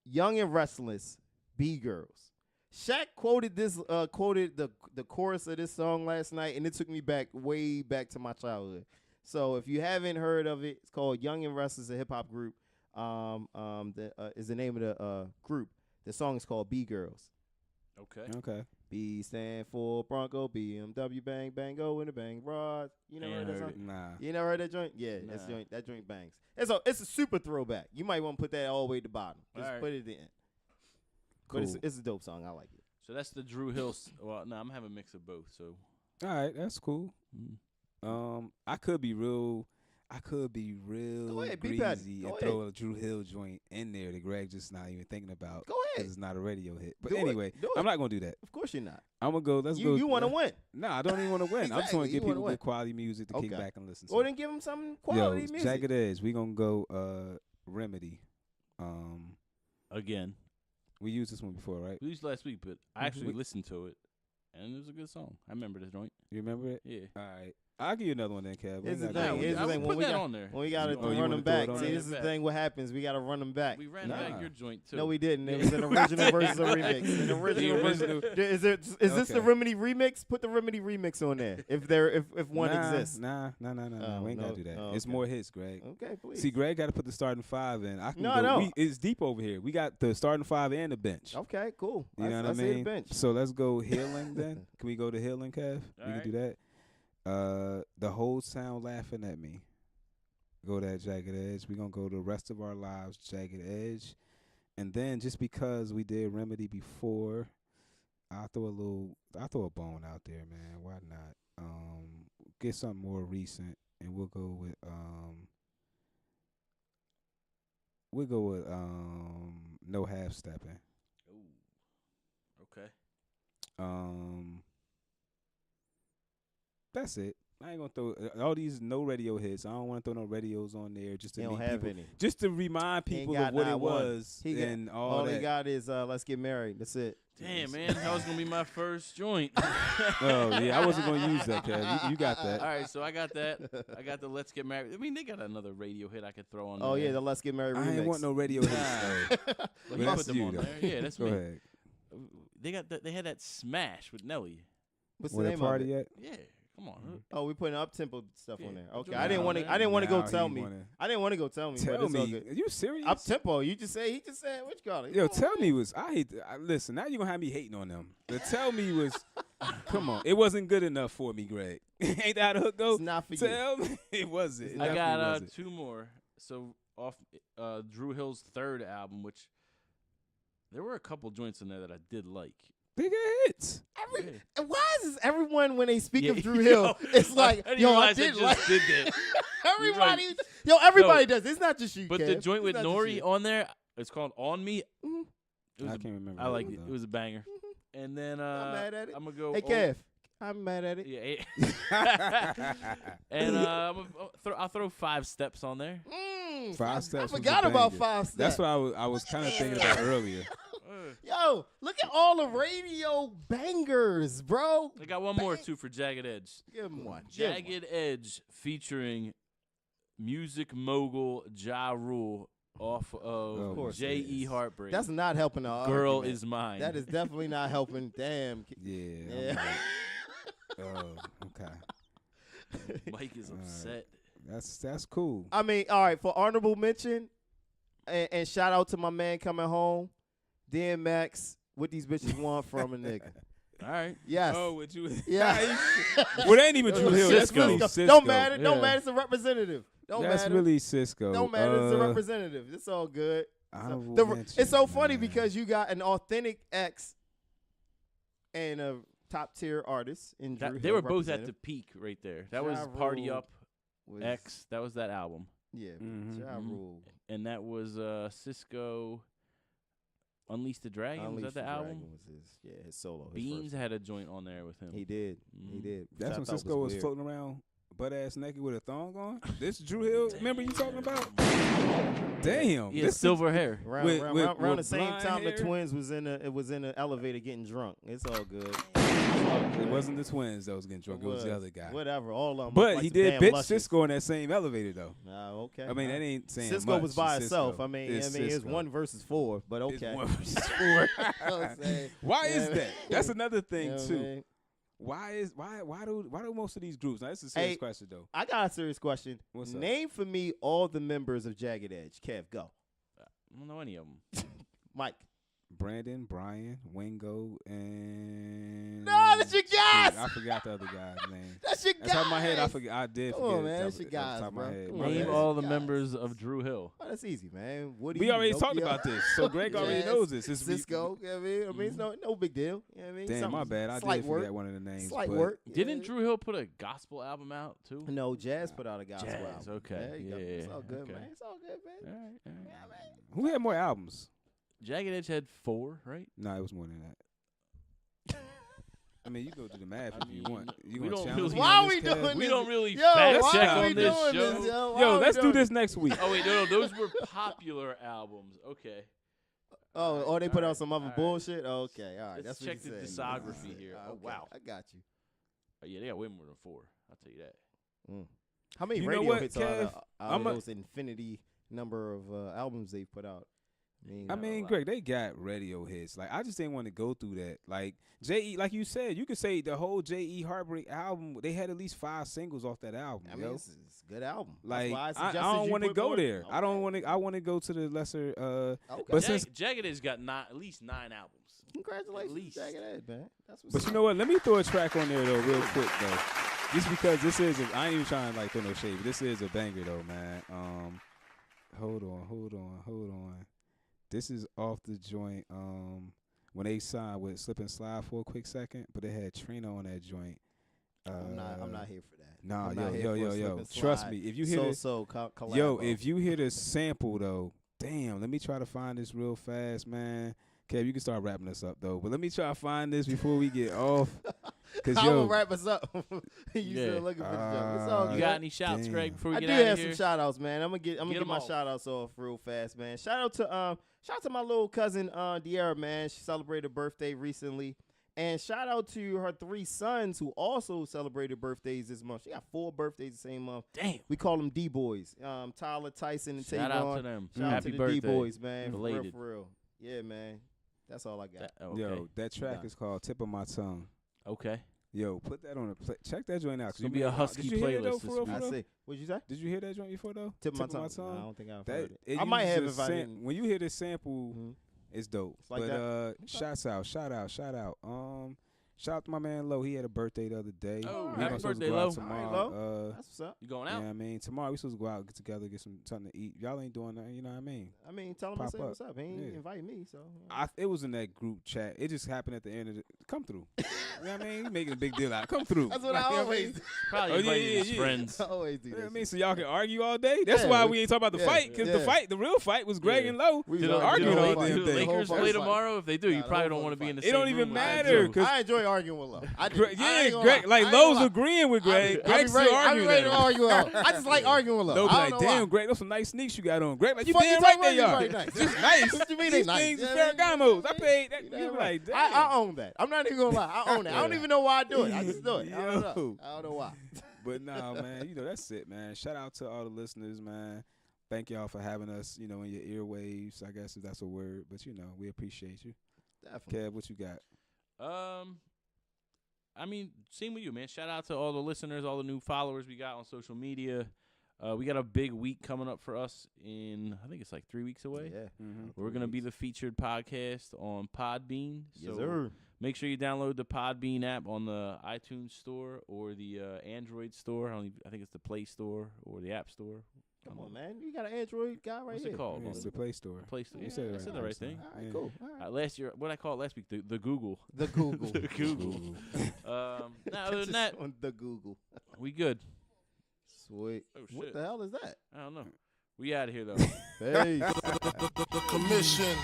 Young and Restless, B-Girls. Shaq quoted the chorus of this song last night, and it took me way back to my childhood. So if you haven't heard of it, it's called Young and Restless, a hip hop group. Is the name of the group. The song is called B-Girls. Okay. Okay. B stand for Bronco, BMW, bang, bang, go in the bang, rods. You never heard that song? Nah. You never heard that joint? Yeah, Nah. that joint bangs. It's a super throwback. You might want to put that all the way at the bottom. Just Alright. put it in. Cool. But it's a dope song. I like it. So that's the Drew Hill. Well, no, I'm having a mix of both. So All right, that's cool. I could be real Go ahead, be petty. greasy Go and ahead. throw a Drew Hill joint in there that Greg just not even thinking about. Go ahead. It's not a radio hit. But Do it. anyway, Do it. I'm not gonna do that. Of course you're not. I'm gonna go. Let's go. You want to win. Nah, I don't even want to win. I just want Exactly, to you give wanna people win. good quality music to kick Okay. back and listen to. Or then give them some quality Yo, music. Jagged Edge. We gonna go Remedy. again, We used this one before, right? we used last week, but I actually listened to it, and it was a good song. I remember this joint. You remember it? Yeah. All right. I'll give you another one then, Kev. We Here's the ain't gotta thing. go Here's there. the I thing. would When put we that got on there. when we got to You wanna run them throw it back. on See, there? this is the thing. What happens? We got to run them back. We ran Nah. back your joint too. No, we didn't. It was an original versus a remix. An original versus. Is this the Okay. Remedy remix? Put the Remedy remix on there. If one exists. Nah. Oh, We ain't no. gotta do that. Oh, It's okay. more hits, Greg. Okay, please. See, Greg got to put the starting five in. I can No, go. no. It's deep over here. We got the starting five and the bench. Okay, cool. You know what I Let's hit the mean? bench. So let's go healing then. Can we go to healing, Kev? We can do that. The whole sound laughing at me. Go that Jagged Edge. We're gonna go the rest of our lives, Jagged Edge. And then just because we did Remedy before, I'll throw a bone out there, man. Why not? Get something more recent and we'll go with No Half Stepping. Ooh. Okay. That's it. I ain't gonna throw all these no radio hits. I don't want to throw no radios on there just to He don't make have people, any. just to remind He ain't people got of what not it one. was He got- and all All that. he got is Let's Get Married. That's it. Damn, man, that was gonna be my first joint. Oh yeah, I wasn't gonna use that, Kev. You got that. All right, so I got that. I got the Let's Get Married. I mean, they got another radio hit I could throw on. Oh there. yeah, the Let's Get Married remix. I ain't want no radio hits though. Well, But you that's put them you, on though. there. Yeah, that's Go me. ahead. They got that. They had that Smash with Nelly. What's the Where the name party of it? at? Yeah, come on. Oh, we putting up tempo stuff Yeah, on there. put Okay, your I didn't name want on to. there. I didn't want to go Now tell he me. wanna- I didn't want to go tell me. but Tell it's all me, good. are you serious? Up tempo. You just say. He just said. What you call it? Yo, tell me was listen. Now you gonna have me hating on them. The tell me was Come on, it wasn't good enough for me, Greg. Ain't that how the hook go? It's not for you. Tell me it wasn't. It I definitely got wasn't. 2 more. So off Drew Hill's 3rd album, which there were a couple joints in there that I did like. Big hits. Why is this everyone when they speak Yeah, of Drew Hill, it's like, didn't yo, I realize did just like did that. everybody. right. Yo, everybody No, does. It's not just you. But Kev. the joint It's with not just Nori you. on there, it's called "On Me." Mhm. It was I a- can't remember. I that like one, it. though. It was a banger. And then I'm mad at it. I'm gonna go. Hey, Kev, I'm mad at it. Yeah. And I'll throw 5 steps on there. Five Steps I was a forgot about banger. 5 steps. That's what I was kind of thinking about earlier. Yo, look at all the radio bangers, bro. I got one more too for Jagged Edge. Give him one. Give him one. Jagged Edge featuring music mogul Ja Rule off of course it J.E. is. Heartbreak. That's not helping our Girl argument. is Mine. That is definitely not helping. Damn. Yeah. Yeah. Okay. Mike is upset. That's cool. I mean, all right, for honorable mention, and shout out to my man coming home, DMX, what these bitches want from a nigga. All right. Yes. Oh, with you? Yeah. Well, that ain't even Drew Hill. That's Cisco. really Don't Cisco. matter. Don't Yeah. matter. It's a representative. Don't That's matter. really Cisco. Don't matter. It's a representative. It's all good. Honorable mention, It's so funny man. because you got an authentic X and a top tier artist in Drew They Hill were both at the representative. peak right there. That was Ja Party Rule Up was- X. That was that album. Yeah. Mhm, Ja mhm. Rule. And that was Cisco Unleash the Dragon. Unleash was that the album? Dragon was his solo. His Beans first. had a joint on there with him. He did. He Mhm. did. which That's I when thought Cisco was weird. floating around butt ass naked with a thong on. This Drew Hill. Remember you talking about? Damn. He had this silver hair. Around, with- around, with- around the with same blonde time hair? the twins was in the elevator getting drunk. It's all good. It wasn't the twins that was getting drunk. It was the other guy. Whatever. All of them. But like he some did damn bitch luscious. Cisco in that same elevator though. Okay. I mean, that ain't saying Cisco much. was by It's itself. Cisco. I mean, It's it's Cisco. 1 versus 4, but It's okay. 1 versus 4. You know what I'm saying? Why Yeah, is man. that? That's another thing You know what I too. mean? Why do most of these groups? Now this is a serious Hey, question though. I got a serious question. What's up? Name for me all the members of Jagged Edge. Kev, go. I don't know any of them. Mike. Brandon, Brian, Wingo, and No, that's your Shoot, guys. I forgot the other guy's name. That's your That's out of my head. I guys. forget. I did Come forget. on, man. it That's off your the top guys, of my bro. head. Come My on, Name bad. man. all the Guys. members of Drew Hill. Oh, that's easy, man. Woody, We already talked Nokia, about this, so Greg already Jazz, knows this. It's Cisco. You know what I mean, it's no big deal. You know what I mean? Damn, my Something- bad. I slight did work. forget one of the names. Slight but work. Didn't Yeah. Drew Hill put a gospel album out too? No, Jazz put out a gospel Jazz, album. okay. There you go. Yeah, It's all good, okay. man. It's all good, All man. right, all right. Yeah, man. Who had more albums? Jagged Edge had 4, right? No, it was more than that. I mean, you go do the math if you want. You we gonna don't challenge really- me Why on are we this, Kev? doing We this? don't really Yo, fact why check are we on this doing show. this, yo? Why Yo, are we let's do doing this next week. Oh wait, no, those were popular albums. Okay. Oh, they put All out some right, other all right. bullshit? Okay, all right. Let's That's what check you the said. discography Okay, here. okay, Oh, wow. I got you. Oh, yeah, they got way more than 4. I'll tell you that. How many You know radio what, hits Kev? out of I'm a- those infinity number of albums they've put out? I mean, Greg, they got radio hits. Like, I just didn't want to go through that. Like, J.E., like you said, you could say the whole J.E. Heartbreak album, they had at least 5 singles off that album, I mean, yo. it's a good album. Like, That's why I suggested don't you want to put go more- there. I don't Okay. want to. I want to go to the lesser. Okay. But since, Jagged Edge got at least 9 albums. Congratulations, At least. Jagged Edge, man. That's what's but you up. know what? Let me throw a track on there though, real quick though. Just because this is, I ain't even trying to like throw no shade, but this is a banger though, man. Hold on. This is off the joint. When they signed with Slip and Slide for a quick second, but they had Trina on that joint. I'm not here for that. Nah, I'm not here for a slip yo. and Trust slide. me, if you hear this, collabo. if you hear the sample though, damn. Let me try to find this real fast, man. Kev, you can start wrapping us up though, but let me try to find this before we get off. Cause I'm yo, gonna wrap us up. You Yeah. still looking for the joke. It's all You good. got any shouts, damn. Greg, before we I get do out of have here? some shout outs, man. I'm gonna get Get my 'em off. shout outs off real fast, man. Shout out to my little cousin De'Ara, man. She celebrated a birthday recently. And shout out to her 3 sons who also celebrated birthdays this month. She got 4 birthdays the same month. Damn. We call them D-boys. Tyler, Tyson, and Shout Tavon. out to them. Shout out Happy to the birthday. D-boys, man. For real, Belated. for real. Yeah, man. That's all I got. Okay. yo, that track Done. is called "Tip of My Tongue." Okay. Yo, put that on the check that joint out. It's gonna be a husky Did you hear that, though, playlist for this real, week. for I real? see. What'd you say? Did you hear that joint before though? Tip of my of tongue. No, I don't think I've That heard it. it I might have uses if I sam- didn't. When you hear the sample, Mhm. it's dope. It's like but that? shout out. Shout out to my man Lo. He had a birthday the other day. Oh, We happy gonna supposed to birthday, go out Lo. tomorrow. All right, Lo. That's what's up. You going Yeah, out? I mean, tomorrow we supposed to go out, get together, get something to eat. Y'all ain't doing that, you know what I mean? I mean, tell him Pop to say up. what's up. He ain't Yeah. invite me, so. It was in that group chat. It just happened at the end of it. Come through. You know what I mean? You making a big deal out. Come through. That's what Like, I you know always mean? do. Probably Oh, yeah, invited yeah, his yeah. friends. I always do You know what I that. mean? So y'all can argue all day. That's Yeah, why we- we ain't talking about the yeah, fight, because yeah. the real fight was Greg Yeah. and Lo. We Did was the, arguing did the, all La- damn do the day. Lakers Whole play fight. tomorrow? If they do, Nah, you the probably whole don't want to be fight. in the It same don't even room with matter, them, too. 'cause- I enjoy arguing with Lo. I do. Yeah, I ain't gonna Greg, lie. like I ain't gonna Lowe's lie. agreeing with Greg. I Greg be still ready, I be arguing ready at to him. argue with Lo. I just like arguing with Lo. They'll be I like, don't know damn, why. Greg, those some nice sneaks you got on. Greg, like, you Fuck damn you right talking they about? are. These right nice. Just nice. What you mean they These nice? things is Yeah, Ferragamos. I paid that. You You damn be right. like, damn. I own that. I'm not even gonna lie. I own that. I don't even know why I do it. I just do it. I don't know. Yo. I don't know why. But nah, man, that's it, man. Shout out to all the listeners, man. Thank y'all for having us, in your earwaves, I guess if that's a word. But, we appreciate you. Definitely. Kev, what you got? I mean, same with you, man. Shout out to all the listeners, all the new followers we got on social media. We got a big week coming up for us in, I think it's like 3 weeks away. Yeah. Mm-hmm. We're going to be the featured podcast on Podbean. Yes, So sir. make sure you download the Podbean app on the iTunes store or the Android store. I think it's the Play Store or the App Store. Come on, man. You got an Android guy right What's here. it called? It's the Play Store. Play Store. You said it I right said the the right first thing. All right, Yeah. cool. All right. Last year, what I called last week, the Google. The Google. The Google. Now, other than that, on the Google. we good. Sweet. Oh, What shit. the hell is that? I don't know. We out of here, though. Hey. The commission.